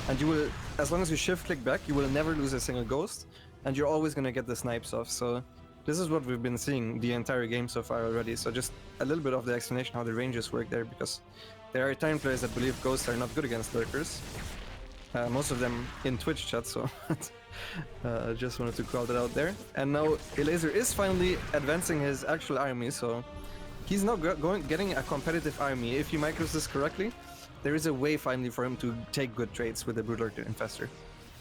And you will, as long as you shift click back, you will never lose a single ghost, and you're always gonna get the snipes off. So this is what we've been seeing the entire game so far already. So just a little bit of the explanation how the ranges work there, because there are Terran players that believe ghosts are not good against lurkers. Most of them in Twitch chat, so just wanted to call that out there. And now Elazer is finally advancing his actual army, so he's now getting a competitive army. If he micros this correctly, there is a way finally for him to take good trades with the Broodlord Infestor.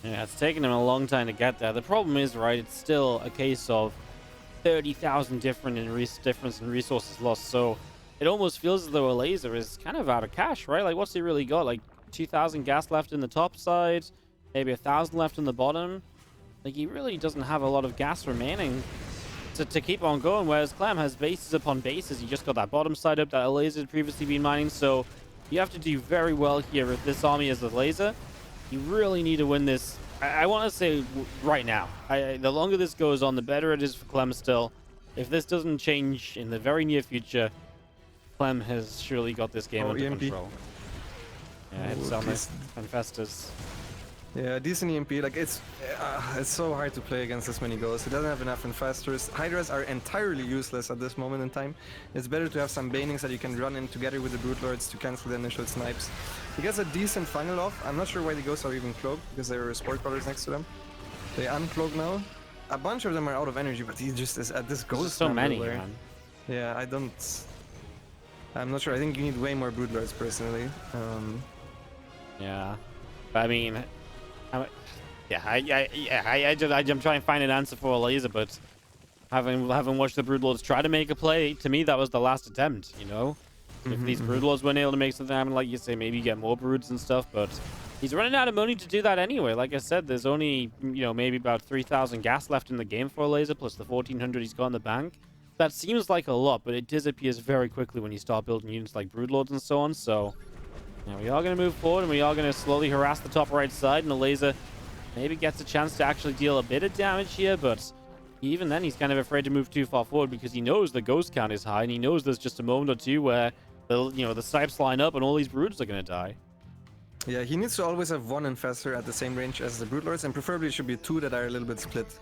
Yeah, it's taken him a long time to get there. The problem is, right, it's still a case of 30,000 difference in resources lost, so it almost feels as though Elazer is kind of out of cash, right? Like, what's he really got? Like 2,000 gas left in the top side, maybe 1,000 left in the bottom. Like, he really doesn't have a lot of gas remaining to keep on going, whereas Clem has bases upon bases. He just got that bottom side up that Elazer had previously been mining, so you have to do very well here with this army as Elazer. You really need to win this. I want to say right now. The longer this goes on, the better it is for Clem still. If this doesn't change in the very near future, Clem has surely got this game under EMP. control. Yeah, it's on the Infestors. Yeah, decent EMP. Like, it's so hard to play against this many ghosts. He doesn't have enough Infestors. Hydras are entirely useless at this moment in time. It's better to have some Banings that you can run in together with the Broodlords to cancel the initial snipes. He gets a decent funnel off. I'm not sure why the ghosts are even cloaked, because there are sport colors next to them. They uncloak now. A bunch of them are out of energy, but he just is at this ghost. There's so many, where, man. Yeah, I'm not sure. I think you need way more Broodlords personally. Yeah, but I mean, I'm trying to find an answer for Elazer, but having watched the Broodlords try to make a play, to me that was the last attempt. You know, if these Broodlords weren't able to make something happen, like you say, maybe get more broods and stuff, but he's running out of money to do that anyway. Like I said, there's only, you know, maybe about 3,000 gas left in the game for Elazer, plus the 1,400 he's got in the bank. That seems like a lot, but it disappears very quickly when you start building units like Broodlords and so on. So yeah, we are going to move forward, and we are going to slowly harass the top right side, and Elazer maybe gets a chance to actually deal a bit of damage here, but even then he's kind of afraid to move too far forward because he knows the ghost count is high, and he knows there's just a moment or two where the snipes line up and all these broods are going to die. Yeah, he needs to always have one Infestor at the same range as the Broodlords, and preferably it should be two that are a little bit split,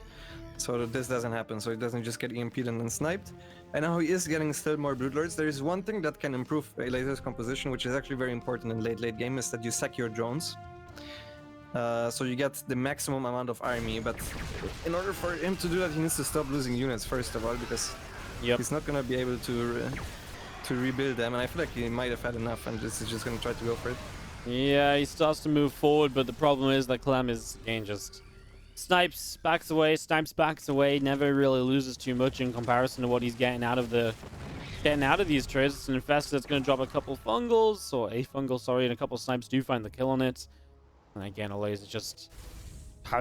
so that this doesn't happen, so he doesn't just get EMP'd and then sniped. And now he is getting still more Broodlords. There is one thing that can improve Elazer's composition, which is actually very important in late game, is that you sack your drones. So you get the maximum amount of army, but in order for him to do that, he needs to stop losing units first of all, because he's not going to be able to rebuild them, and I feel like he might have had enough and is just going to try to go for it. Yeah, he starts to move forward, but the problem is that Clem is, again, just snipes, backs away, never really loses too much in comparison to what he's getting out of these trades. It's an Infestor that's going to drop a couple fungals, or a fungal, sorry, and a couple snipes do find the kill on it. And again, Elazer just,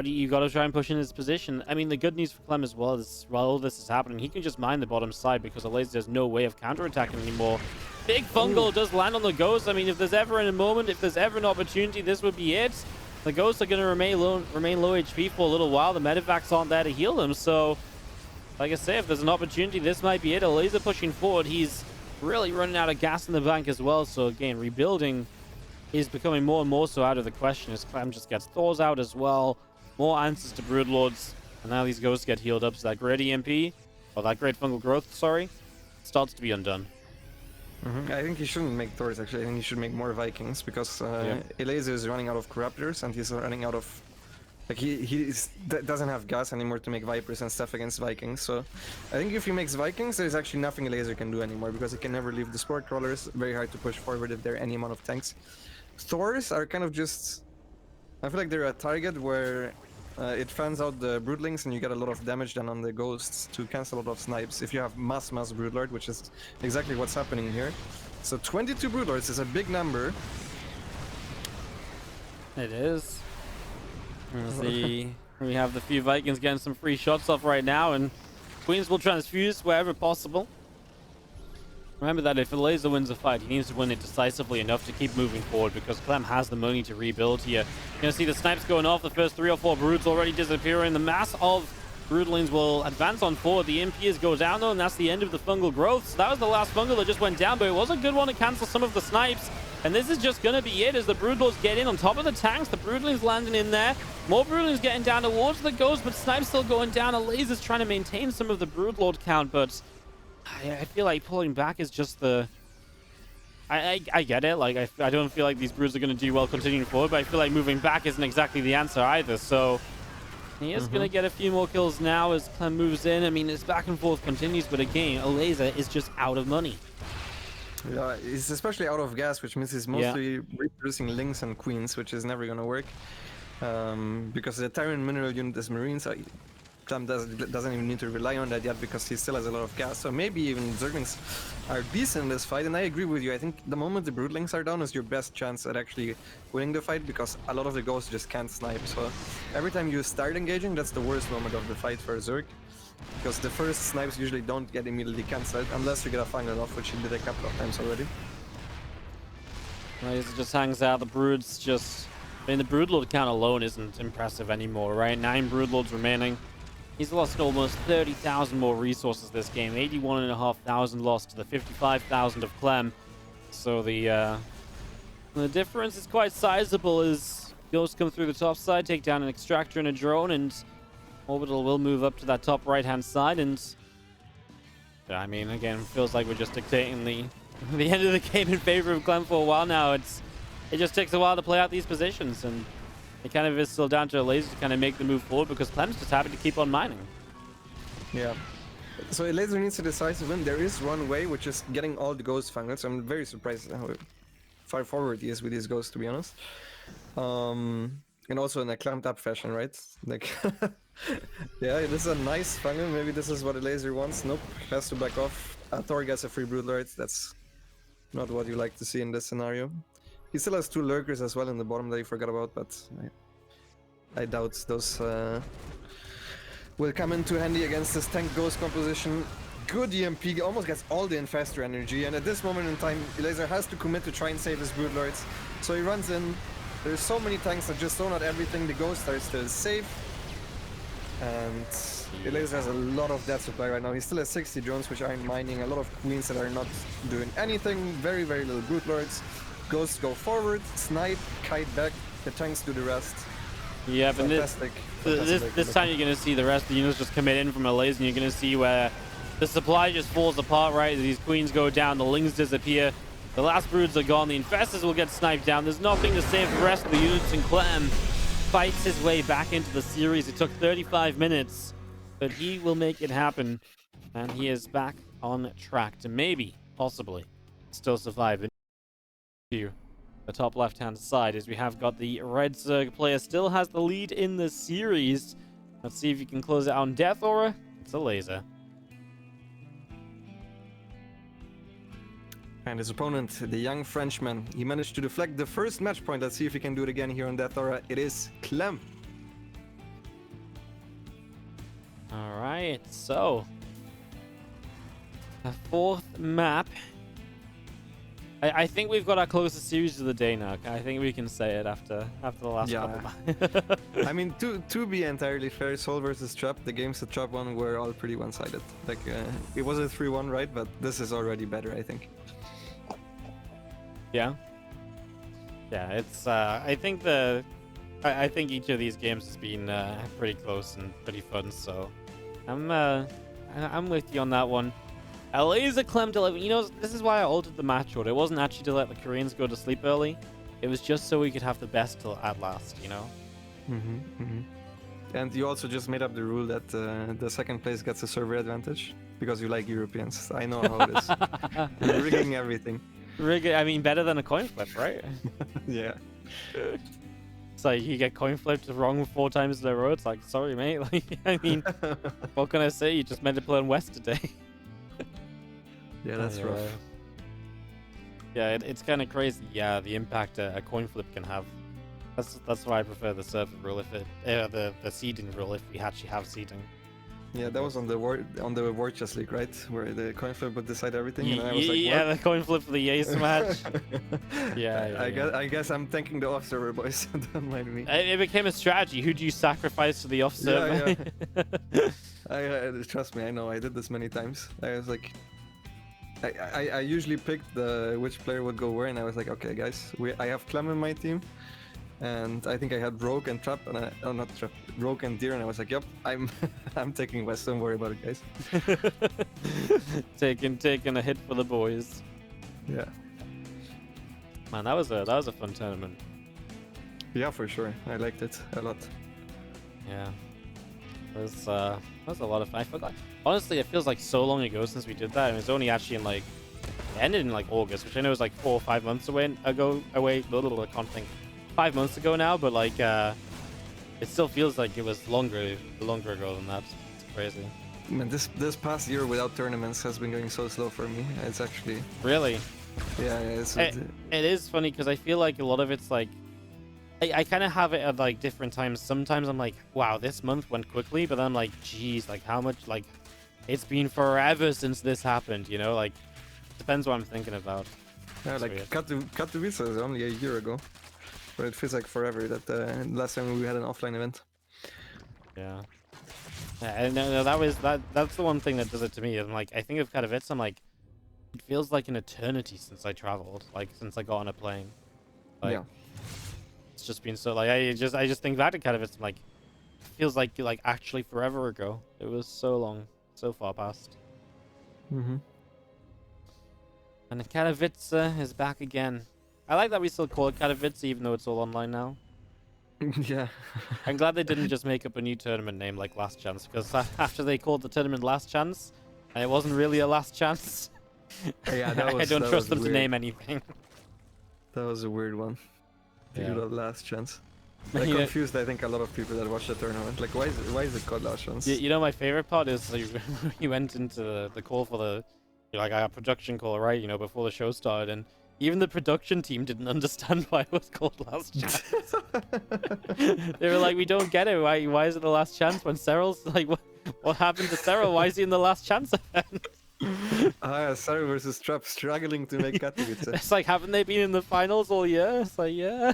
you got to try and push in his position. I mean, the good news for Clem as well is while all this is happening, he can just mine the bottom side because Elazer has no way of counterattacking anymore. Big fungal does land on the ghost. I mean, if there's ever an opportunity, this would be it. The ghosts are going to remain low HP for a little while. The medevac's aren't there to heal them, so like I say, if there's an opportunity, this might be it. Elazer pushing forward. He's really running out of gas in the bank as well, so again, rebuilding is becoming more and more so out of the question as Clem just gets Thors out as well. More answers to Broodlords, and now these ghosts get healed up, so that great EMP, or that great fungal growth, sorry, starts to be undone. I think he shouldn't make Thors, actually. I think he should make more Vikings, because Elazer is running out of Corruptors, and he's running out of Like doesn't have gas anymore to make Vipers and stuff against Vikings. So I think if he makes Vikings, there's actually nothing Elazer can do anymore because he can never leave the Spore Crawlers. Very hard to push forward if there are any amount of tanks. Thors are kind of just... I feel like they're a target where it fans out the Broodlings and you get a lot of damage done on the Ghosts to cancel a lot of snipes if you have mass Broodlord, which is exactly what's happening here. So 22 Broodlords is a big number. It is. We have the few Vikings getting some free shots off right now, and Queens will transfuse wherever possible. Remember that if Elazer wins a fight, he needs to win it decisively enough to keep moving forward because Clem has the money to rebuild here. You're going to see the snipes going off, the first 3 or 4 broods already disappearing. The mass of broodlings will advance on forward. The MPs go down though, and that's the end of the fungal growth. So that was the last fungal that just went down, but it was a good one to cancel some of the snipes. And this is just going to be it as the broodlords get in on top of the tanks. The broodlings landing in there. More broodlings getting down towards the ghost, but snipes still going down. Elazer's trying to maintain some of the broodlord count, but I feel like pulling back is just the... I get it. Like, I don't feel like these broods are going to do well continuing forward, but I feel like moving back isn't exactly the answer either. So he is going to get a few more kills now as Clem moves in. I mean, this back and forth continues, but again, Elazer is just out of money. Yeah, he's especially out of gas, which means he's mostly reproducing Lings and Queens, which is never going to work. Because the Tyrant mineral unit is Marines, so Clem doesn't even need to rely on that yet because he still has a lot of gas. So maybe even Zerglings are decent in this fight, and I agree with you. I think the moment the Broodlings are down is your best chance at actually winning the fight because a lot of the ghosts just can't snipe. So every time you start engaging, that's the worst moment of the fight for Zerg. Because the first snipes usually don't get immediately cancelled unless you get a final off, which he did a couple of times already. He just hangs out. The broods just... I mean, the broodlord count alone isn't impressive anymore, right? 9 broodlords remaining. He's lost almost 30,000 more resources this game. 81,500 lost to the 55,000 of Clem. So the difference is quite sizable as ghosts come through the top side, take down an extractor and a drone, and Orbital will move up to that top right-hand side. And yeah, I mean, again, feels like we're just dictating the end of the game in favor of Clem for a while now. It just takes a while to play out these positions, and it kind of is still down to Elazer to kind of make the move forward because Clem's just happy to keep on mining. Yeah. So Elazer needs to decide to win. There is one way, which is getting all the ghost fangals. I'm very surprised how far forward he is with his ghosts, to be honest. And also in a clamped up fashion, right? Like, yeah, this is a nice fungal. Maybe this is what Elazer wants. Nope, has to back off. Thor gets a free broodlord. That's not what you like to see in this scenario. He still has 2 lurkers as well in the bottom that he forgot about, but I doubt those will come into handy against this tank ghost composition. Good EMP, almost gets all the infestor energy, and at this moment in time, Elazer has to commit to try and save his broodlords. So he runs in. There's so many tanks that just throw out everything. The ghosts are still safe, and Elazer has a lot of death supply right now. He still has 60 drones which aren't mining, a lot of queens that are not doing anything, very little broodlords. Ghosts go forward, snipe, kite back, the tanks do the rest. Yeah, but this time you're going to see the rest of the units just commit in from Elazer, and you're going to see where the supply just falls apart, right? These queens go down, the lings disappear, the last broods are gone, the infestors will get sniped down. There's nothing to save the rest of the units, and Clem fights his way back into the series. It took 35 minutes, but he will make it happen, and he is back on track to maybe, possibly, still survive. To the top left-hand side, as we have got the red Zerg player still has the lead in the series. Let's see if you can close it out on Death Aura. It's Elazer. And his opponent, the young Frenchman, he managed to deflect the first match point. Let's see if he can do it again here on Death Aura. It is Clem. Alright, so the 4th map. I think we've got our closest series of the day now. I think we can say it after the last couple. I mean, to be entirely fair, Soul versus Trap, the games that Trap won were all pretty one-sided. Like, it was a 3-1, right? But this is already better, I think. Yeah. Yeah, it's. I think each of these games has been pretty close and pretty fun. So, I'm with you on that one. Elazer Clem to 11. You know, this is why I altered the match order. It wasn't actually to let the Koreans go to sleep early. It was just so we could have the best till at last, you know? And you also just made up the rule that the second place gets a server advantage because you like Europeans. I know how it is. You're rigging everything. I mean, better than a coin flip, right? Yeah. It's like you get coin flipped wrong 4 times in a row. It's like, sorry, mate. Like, I mean, what can I say? You just meant to play on West today. Yeah, that's rough. Yeah, it's kind of crazy. Yeah, the impact a coin flip can have. That's why I prefer the server rule if the seeding rule if we actually have seeding. Yeah, that was on the War Chess League, right? Where the coin flip would decide everything, and I was like, yeah, what? the coin flip for the Ace match. I guess I'm thanking the off server boys. Don't mind me. It became a strategy. Who do you sacrifice to the off server? Yeah. Trust me, I know. I did this many times. I was like, I usually picked which player would go where, and I was like, okay, guys, I have Clem in my team. And I think I had Rogue and Trap, and not Trap, Rogue and Deer, and I was like, "Yep, I'm taking West. Don't worry about it, guys." taking a hit for the boys. Yeah. Man, that was a fun tournament. Yeah, for sure. I liked it a lot. Yeah. It was a lot of fun. I forgot. Honestly, it feels like so long ago since we did that. It was only actually in like it ended in like August, which I know is like 4 or 5 months away. I can't think. 5 months ago now, but like it still feels like it was longer ago than that. It's crazy. Man, this past year without tournaments has been going so slow for me. It's actually really. Yeah, it is funny because I feel like a lot of it's like I kind of have it at like different times. Sometimes I'm like, wow, this month went quickly, but then I'm like, geez, like how much, like it's been forever since this happened, you know? Like depends what I'm thinking about. Yeah, like Katowice is only a year ago. But it feels like forever that last time we had an offline event. Yeah. And no, that's the one thing that does it to me. I'm like, I think of Katowice, I'm like, it feels like an eternity since I traveled, like since I got on a plane. Like, yeah. It's just been so like I just think back to Katowice, I'm like, it feels like actually forever ago. It was so long, so far past. Mm-hmm. And Katowice is back again. I like that we still call it Katowice, even though it's all online now. Yeah. I'm glad they didn't just make up a new tournament name like Last Chance, because after they called the tournament Last Chance, and it wasn't really a Last Chance, yeah, I don't trust them to name anything. That was a weird one. Yeah. The Last Chance. That confused, I think, a lot of people that watched the tournament. Like, why is it called Last Chance? You know, my favorite part is you went into the call for the like a production call, right? You know, before the show started, and even the production team didn't understand why it was called Last Chance. They were like, we don't get it. Why is it the Last Chance when Cyril's like, what happened to Cyril? Why is he in the Last Chance event? Cyril versus Trap struggling to make Katowice. It's like, haven't they been in the finals all year? It's like, yeah.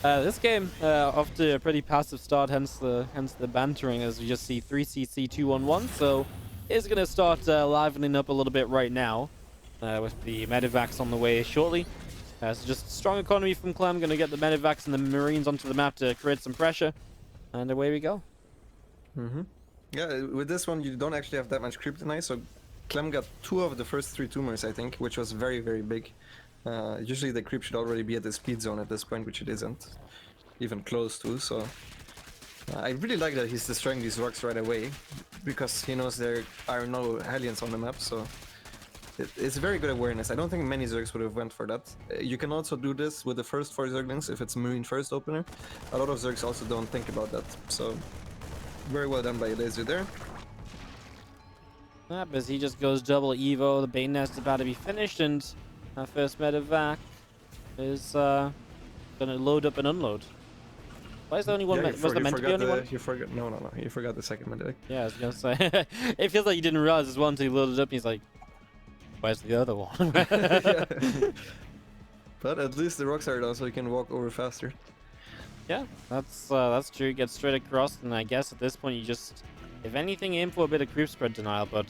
This game off to a pretty passive start, hence the bantering, as we just see 3CC 2-1-1. So it's going to start livening up a little bit right now with the Medivacs on the way shortly. So just strong economy from Clem, going to get the Medivacs and the Marines onto the map to create some pressure. And away we go. Mm-hmm. Yeah, with this one, you don't actually have that much creep tonight, so Clem got 2 of the first 3 tumors, I think, which was very, very big. Usually the creep should already be at the speed zone at this point, which it isn't even close to, so I really like that he's destroying these rocks right away, because he knows there are no Hellions on the map, so it's very good awareness. I don't think many Zergs would have went for that. You can also do this with the first 4 Zerglings if it's Marine first opener. A lot of Zergs also don't think about that, so very well done by Elazer there. As he just goes double Evo, the Bane Nest is about to be finished, and our first Medivac is going to load up and unload. Why is there only one? Was there meant to be only one? You forgot. No. You forgot the second Medivac. Yeah, I was gonna say. It feels like you didn't realize there's one until he loaded it up. And he's like, "Where's the other one?" Yeah. But at least the rocks are down, so you can walk over faster. Yeah, that's true. Get straight across, and I guess at this point you just, if anything, aim for a bit of creep spread denial. But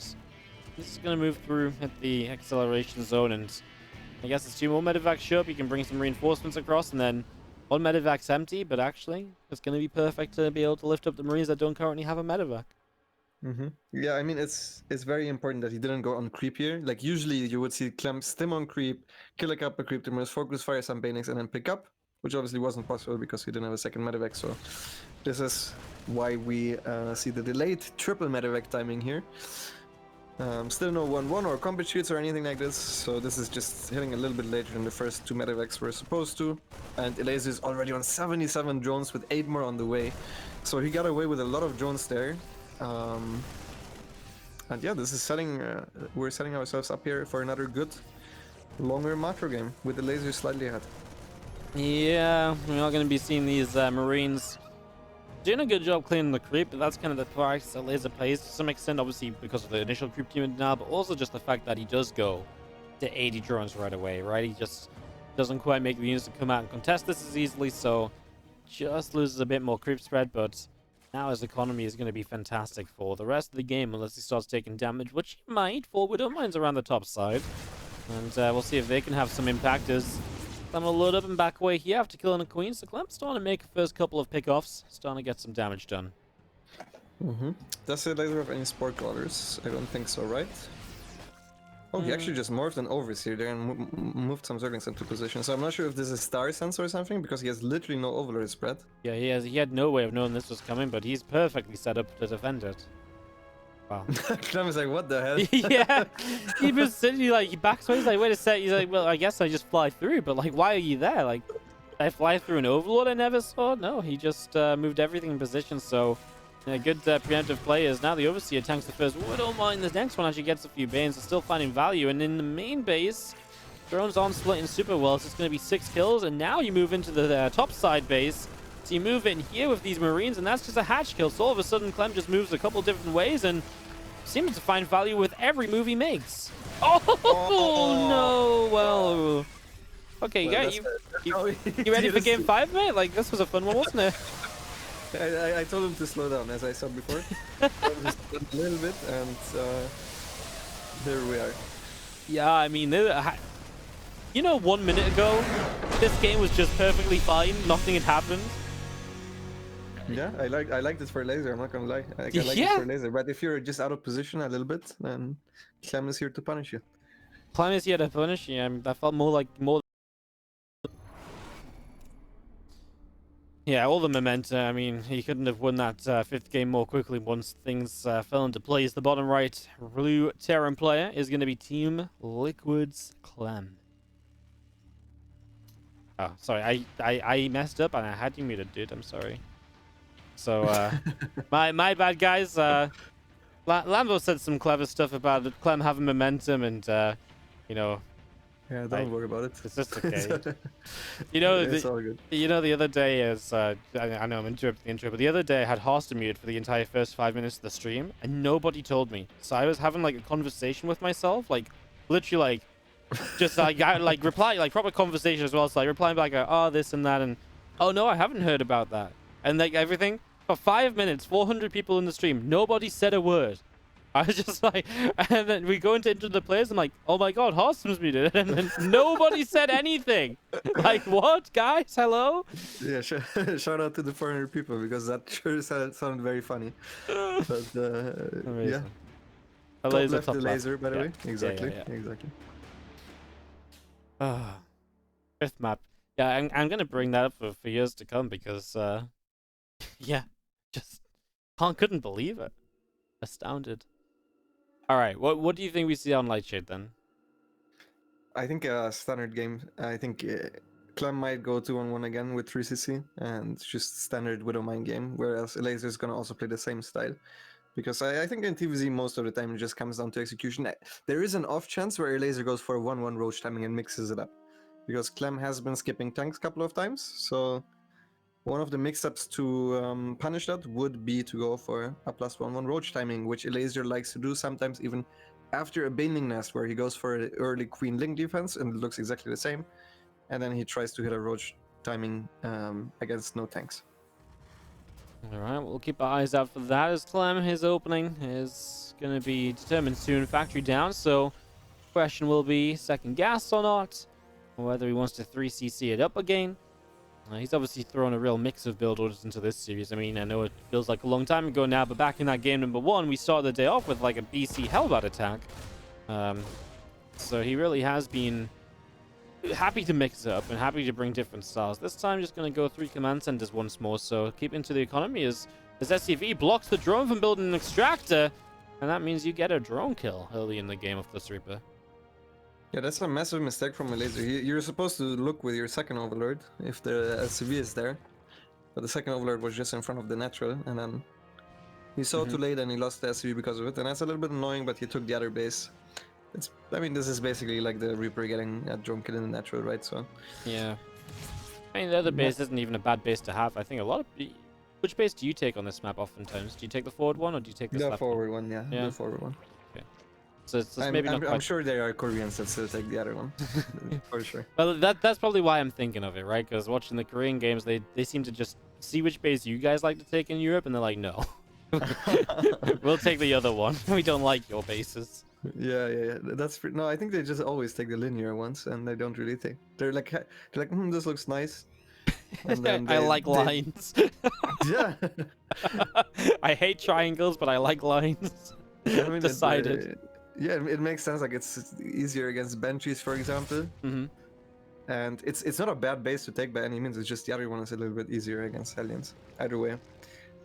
this is gonna move through at the acceleration zone, and I guess it's 2 more Medivacs show up. You can bring some reinforcements across, and then 1 Medivac's empty, but actually it's going to be perfect to be able to lift up the Marines that don't currently have a Medivac. Yeah, I mean it's very important that he didn't go on creep here. Like usually you would see Clem stim on creep, kill a couple creep timers, focus fire some Banix, and then pick up, which obviously wasn't possible because he didn't have a second medevac. So this is why we see the delayed triple medevac timing here. Still no 1-1 or combat shoots or anything like this, so this is just hitting a little bit later than the first two medevacs were supposed to. And Elazer is already on 77 drones with 8 more on the way, so he got away with a lot of drones there. And yeah, this is setting, we're setting ourselves up here for another good, longer macro game with the Elazer slightly ahead. Yeah, we're not going to be seeing these Marines doing a good job cleaning the creep, but that's kind of the price that Elazer pays to some extent, obviously because of the initial creep team now, but also just the fact that he does go to 80 drones right away, right? He just doesn't quite make the units to come out and contest this as easily, so just loses a bit more creep spread, but now his economy is going to be fantastic for the rest of the game unless he starts taking damage, which he might for Widow Mines around the top side. And we'll see if they can have some impact as Clem will load up and back away here after killing a queen. So Clem's starting to make a first couple of pickoffs, starting to get some damage done. Does Elazer have any sport colors? I don't think so, right? Oh, he actually just morphed an Overseer there and moved some Zerglings into position. So I'm not sure if this is Star Sense or something, because he has literally no Overlord spread. Yeah, he had no way of knowing this was coming, but he's perfectly set up to defend it. Wow. Clem is like, what the hell? Yeah, he was sitting like, he backs away, he's like, wait a sec, he's like, well, I guess I just fly through, but like, why are you there? Like, I fly through an Overlord I never saw? No, he just moved everything in position, so good preemptive players. Now the Overseer tanks the first Widow Mine, the next one actually gets a few Banes, are still finding value, and in the main base, drones aren't splitting super well, so it's going to be 6 kills, and now you move into the top side base. So you move in here with these Marines, and that's just a hatch kill. So all of a sudden, Clem just moves a couple different ways and seems to find value with every move he makes. Oh, no. Well, okay, Well, you ready for game 5, mate? Like, this was a fun one, wasn't it? I told him to slow down, as I said before. Just a little bit, and here we are. Yeah, I mean, you know, 1 minute ago, this game was just perfectly fine. Nothing had happened. Yeah, I like this for Elazer, I'm not gonna lie. I like this for Elazer, but if you're just out of position a little bit, then Clem is here to punish you. Clem is here to punish you. I mean, that felt more. Yeah, all the momentum. I mean, he couldn't have won that 5th game more quickly once things fell into place. The bottom right blue Terran player is going to be Team Liquid's Clem. Oh, sorry, I messed up and I had you muted, dude. I'm sorry. So, my bad, guys. Lambo said some clever stuff about Clem having momentum and, you know... Yeah, don't worry about it. It's just okay. You know, it's all good. You know, the other day is... I know I'm interrupting the intro, but the other day I had Horst muted for the entire first 5 minutes of the stream, and nobody told me. So I was having, like, a conversation with myself, like, literally, like, just, like, reply, like, proper conversation as well. So, like, replying back, oh, this and that, and, oh, no, I haven't heard about that. And, like, everything... For 5 minutes, 400 people in the stream. Nobody said a word. I was just like, and then we go into the players. I'm like, oh my god, Horston's muted, and then nobody said anything. Like, what, guys? Hello? Yeah, shout out to the 400 people because that sure sounded very funny. But yeah, top left the Elazer, by the way. Exactly, exactly. 5th map. Yeah, I'm gonna bring that up for years to come because, yeah. Just couldn't believe it. Astounded. All right, what do you think we see on Lightshade then? I think a standard game. I think Clem might go 2-on-1 again with 3cc and just standard Widow Mine game, whereas Elazer is gonna also play the same style. Because I think in TvZ most of the time it just comes down to execution. There is an off chance where Elazer goes for a 1-1 roach timing and mixes it up. Because Clem has been skipping tanks a couple of times, so one of the mix-ups to punish that would be to go for a +1-1 roach timing, which Elazer likes to do sometimes even after a Baneling Nest, where he goes for an early Queen Link defense and it looks exactly the same, and then he tries to hit a roach timing against no tanks. Alright, we'll keep our eyes out for that as Clem, his opening is going to be determined soon. Factory down, so question will be second gas or not, or whether he wants to 3cc it up again. He's obviously thrown a real mix of build orders into this series. I mean, I know it feels like a long time ago now, but back in that game number 1, we started the day off with like a BC Hellbat attack. So he really has been happy to mix it up and happy to bring different styles. This time, just going to go 3 command centers once more. So keep into the economy as SCV blocks the drone from building an extractor, and that means you get a drone kill early in the game of this Reaper. Yeah, that's a massive mistake from Elazer. You're supposed to look with your second overlord if the SCV is there, but the second overlord was just in front of the natural, and then he saw too late and he lost the SCV because of it, and that's a little bit annoying. But he took the other base. I mean, this is basically like the Reaper getting a drone kill in the natural, right? So yeah, I mean the other base isn't even a bad base to have. I think a lot of which base do you take on this map? Oftentimes, do you take the forward one or do you take the left forward one? Yeah, the forward one. So it's maybe not quite... I'm sure there are Koreans that still take the other one, for sure. Well, that's probably why I'm thinking of it, right? Because watching the Korean games, they seem to just see which base you guys like to take in Europe, and they're like, no, we'll take the other one. We don't like your bases. Yeah. No, I think they just always take the linear ones, and they don't really take. They're like, this looks nice. And then I like lines. Yeah. I hate triangles, but I like lines. I mean, decided. Yeah, it makes sense. Like it's easier against Banshees, for example. And it's not a bad base to take by any means. It's just the other one is a little bit easier against Hellions. Either way,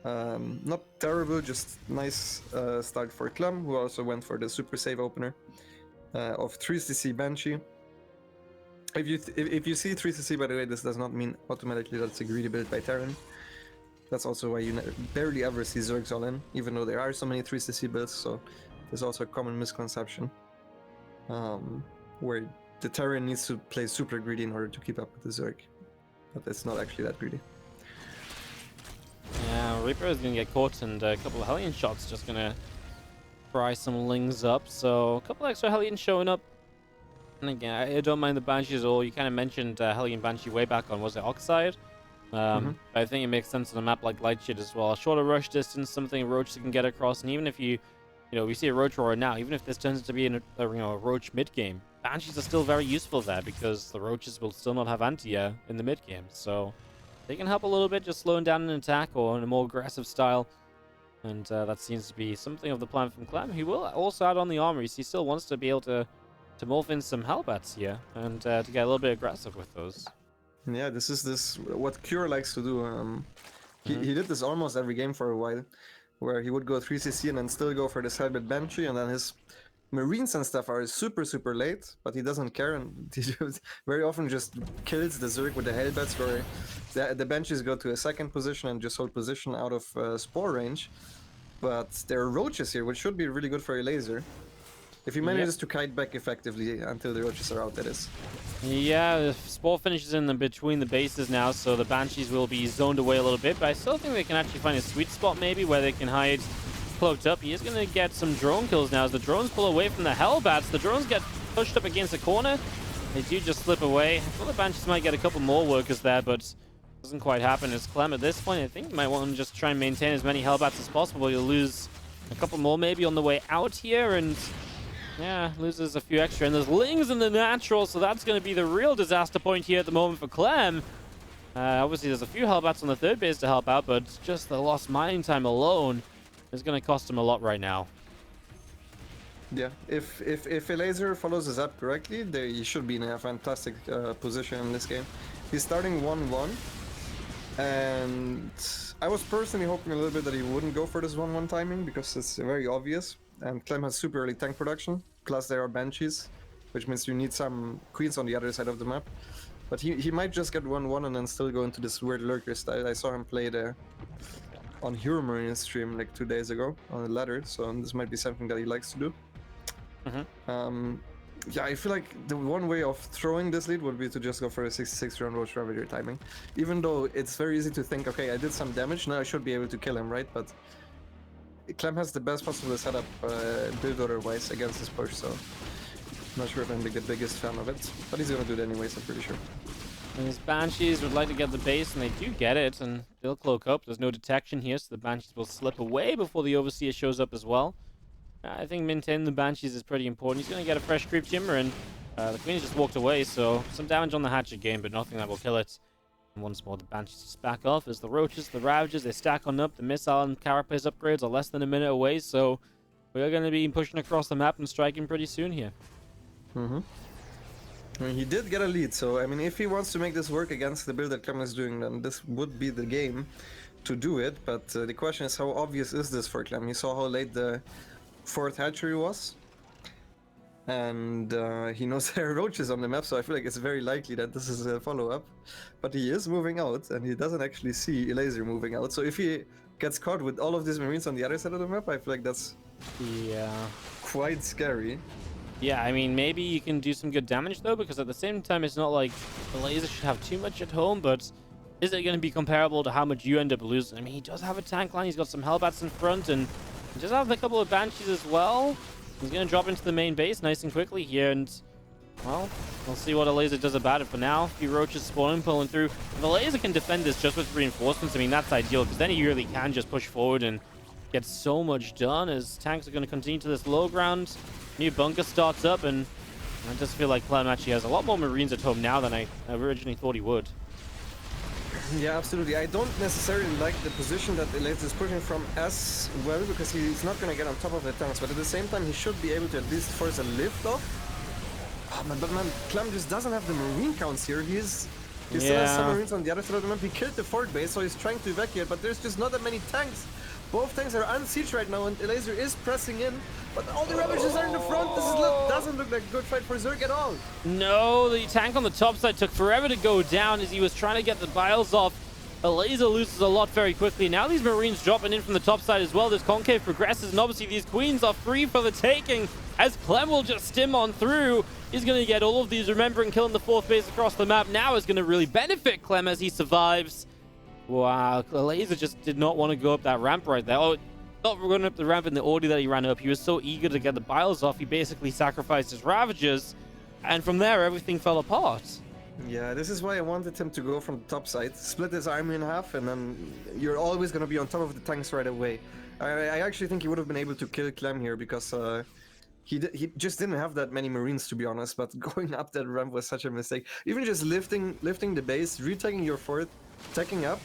not terrible. Just nice start for Clem, who also went for the super save opener of 3cc Banshee. If you see 3cc, by the way, this does not mean automatically that it's a greedy build by Terran. That's also why you barely ever see Zergs all in, even though there are so many 3cc builds. So there's also a common misconception where the Terran needs to play super greedy in order to keep up with the Zerg, but it's not actually that greedy. Yeah, Reaper is going to get caught, and a couple of Hellion shots just going to fry some Lings up. So a couple extra Hellions showing up. And again, I don't mind the Banshees at all. You kind of mentioned Hellion Banshee way back on, was it Oxide? I think it makes sense on a map like Lightshade as well. Shorter rush distance, something Roach can get across, and even if we see a Roach Roar now, even if this turns to be a Roach mid-game, Banshees are still very useful there because the Roaches will still not have anti-air in the mid-game. So they can help a little bit, just slowing down an attack or in a more aggressive style. And that seems to be something of the plan from Clem. He will also add on the armories. He still wants to be able to morph in some Hellbats here and to get a little bit aggressive with those. Yeah, this is what Cure likes to do. He did this almost every game for a while, where he would go 3cc and then still go for the Hellbat Banshee, and then his Marines and stuff are super late, but he doesn't care, and he just very often just kills the Zerg with the Hellbats, where the Banshees go to a second position and just hold position out of Spore range. But there are Roaches here, which should be really good for a laser. If he manages to kite back effectively until the Roaches are out, that is. Yeah, the Spore finishes in between the bases now, so the Banshees will be zoned away a little bit, but I still think they can actually find a sweet spot maybe where they can hide cloaked up. He is going to get some drone kills now as the drones pull away from the Hellbats. The drones get pushed up against the corner. They do just slip away. I thought the Banshees might get a couple more workers there, but it doesn't quite happen. As Clem at this point, I think you might want to just try and maintain as many Hellbats as possible. You'll lose a couple more maybe on the way out here, and yeah, loses a few extra. And there's Lings in the natural, so that's going to be the real disaster point here at the moment for Clem. Obviously, there's a few Hellbats on the third base to help out, but just the lost mining time alone is going to cost him a lot right now. Yeah, if Elazer follows his up correctly, he should be in a fantastic position in this game. He's starting 1-1, and I was personally hoping a little bit that he wouldn't go for this 1-1 timing because it's very obvious. And Clem has super early tank production, plus there are Banshees, which means you need some Queens on the other side of the map. But he might just get 1-1 and then still go into this weird lurker style. I saw him play there on Hero Marine stream like 2 days ago on the ladder, so this might be something that he likes to do. Yeah, I feel like the one way of throwing this lead would be to just go for a 66 round Roach Ravager timing. Even though it's very easy to think, okay, I did some damage, now I should be able to kill him, right? But Clem has the best possible setup build order-wise against this push, so I'm not sure if I'm the biggest fan of it. But he's gonna do it anyways, I'm pretty sure. And his Banshees would like to get the base, and they do get it, and they'll cloak up. There's no detection here, so the Banshees will slip away before the Overseer shows up as well. I think maintaining the Banshees is pretty important. He's going to get a fresh creep Jimmer, and the Queen just walked away, so some damage on the hatchet game, but nothing that will kill it. And once more, the Banshees just back off as the Roaches, the Ravages, they stack on up. The Missile and Carapace upgrades are less than a minute away, so we are going to be pushing across the map and striking pretty soon here. Mm-hmm. I mean, he did get a lead, so I mean, if he wants to make this work against the build that Clem is doing, then this would be the game to do it. But the question is, how obvious is this for Clem? You saw how late the 4th hatchery was, and he knows there are roaches on the map, so I feel like it's very likely that this is a follow-up. But he is moving out, and he doesn't actually see Elazer moving out. So if he gets caught with all of these Marines on the other side of the map, I feel like that's quite scary. Yeah, I mean, maybe you can do some good damage, though, because at the same time, it's not like Elazer should have too much at home, but is it going to be comparable to how much you end up losing? I mean, he does have a tank line, he's got some Hellbats in front, and he does have a couple of Banshees as well. He's going to drop into the main base nice and quickly here, and, well, we'll see what Elazer does about it. For now, a few Roaches spawning, pulling through. If Elazer can defend this just with reinforcements, I mean, that's ideal, because then he really can just push forward and get so much done as tanks are going to continue to this low ground. New bunker starts up, and I just feel like Clem actually has a lot more Marines at home now than I originally thought he would. Yeah, absolutely. I don't necessarily like the position that Elazer is pushing from as well, because he's not going to get on top of the tanks, but at the same time he should be able to at least force a lift off. Oh, but man, Clem just doesn't have the Marine counts here. He still has some Marines on the other side of the map. He killed the fort base, so he's trying to evacuate, but there's just not that many tanks. Both tanks are unsieged right now, and Elazer is pressing in, but all the Ravages are in the front. This doesn't look like a good fight for Zerg at all. No, the tank on the top side took forever to go down as he was trying to get the biles off. Elazer loses a lot very quickly. Now these Marines dropping in from the top side as well. This concave progresses, and obviously these Queens are free for the taking as Clem will just stim on through. He's going to get all of these. Remembering killing the 4th base across the map now is going to really benefit Clem as he survives. Wow, Elazer just did not want to go up that ramp right there. Oh, not running up the ramp in the order that he ran up. He was so eager to get the biles off, he basically sacrificed his Ravages, and from there, everything fell apart. Yeah, this is why I wanted him to go from the top side, split his army in half, and then you're always going to be on top of the tanks right away. I actually think he would have been able to kill Clem here, because he just didn't have that many Marines, to be honest, but going up that ramp was such a mistake. Even just lifting the base, retaking your fort, taking up,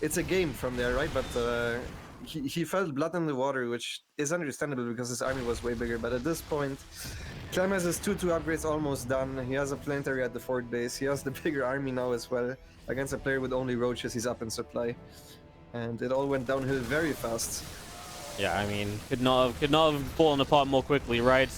it's a game from there, right? But he felt blood in the water, which is understandable because his army was way bigger. But at this point, Clem has his 2-2 upgrades almost done. He has a planetary at the fort base. He has the bigger army now as well. Against a player with only roaches, he's up in supply. And it all went downhill very fast. Yeah, I mean, could not have fallen apart more quickly, right?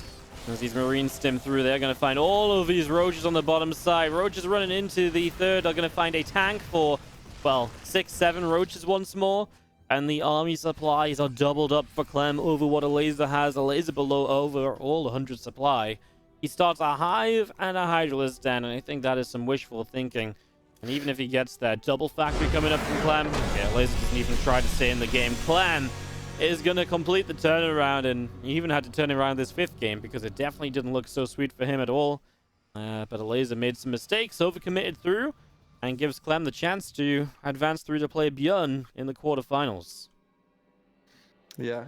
As these Marines stim through, they're going to find all of these Roaches on the bottom side. Roaches running into the 3rd are going to find a tank for, well, 6-7 Roaches once more. And the army supplies are doubled up for Clem over what Elazer has. Elazer below overall 100 supply. He starts a Hive and a Hydralisk Den, and I think that is some wishful thinking. And even if he gets that double factory coming up from Clem, yeah, Elazer doesn't even try to stay in the game. Clem is going to complete the turnaround, and he even had to turn around this 5th game because it definitely didn't look so sweet for him at all. But Elazer made some mistakes, overcommitted through, and gives Clem the chance to advance through to play Björn in the quarterfinals. Yeah.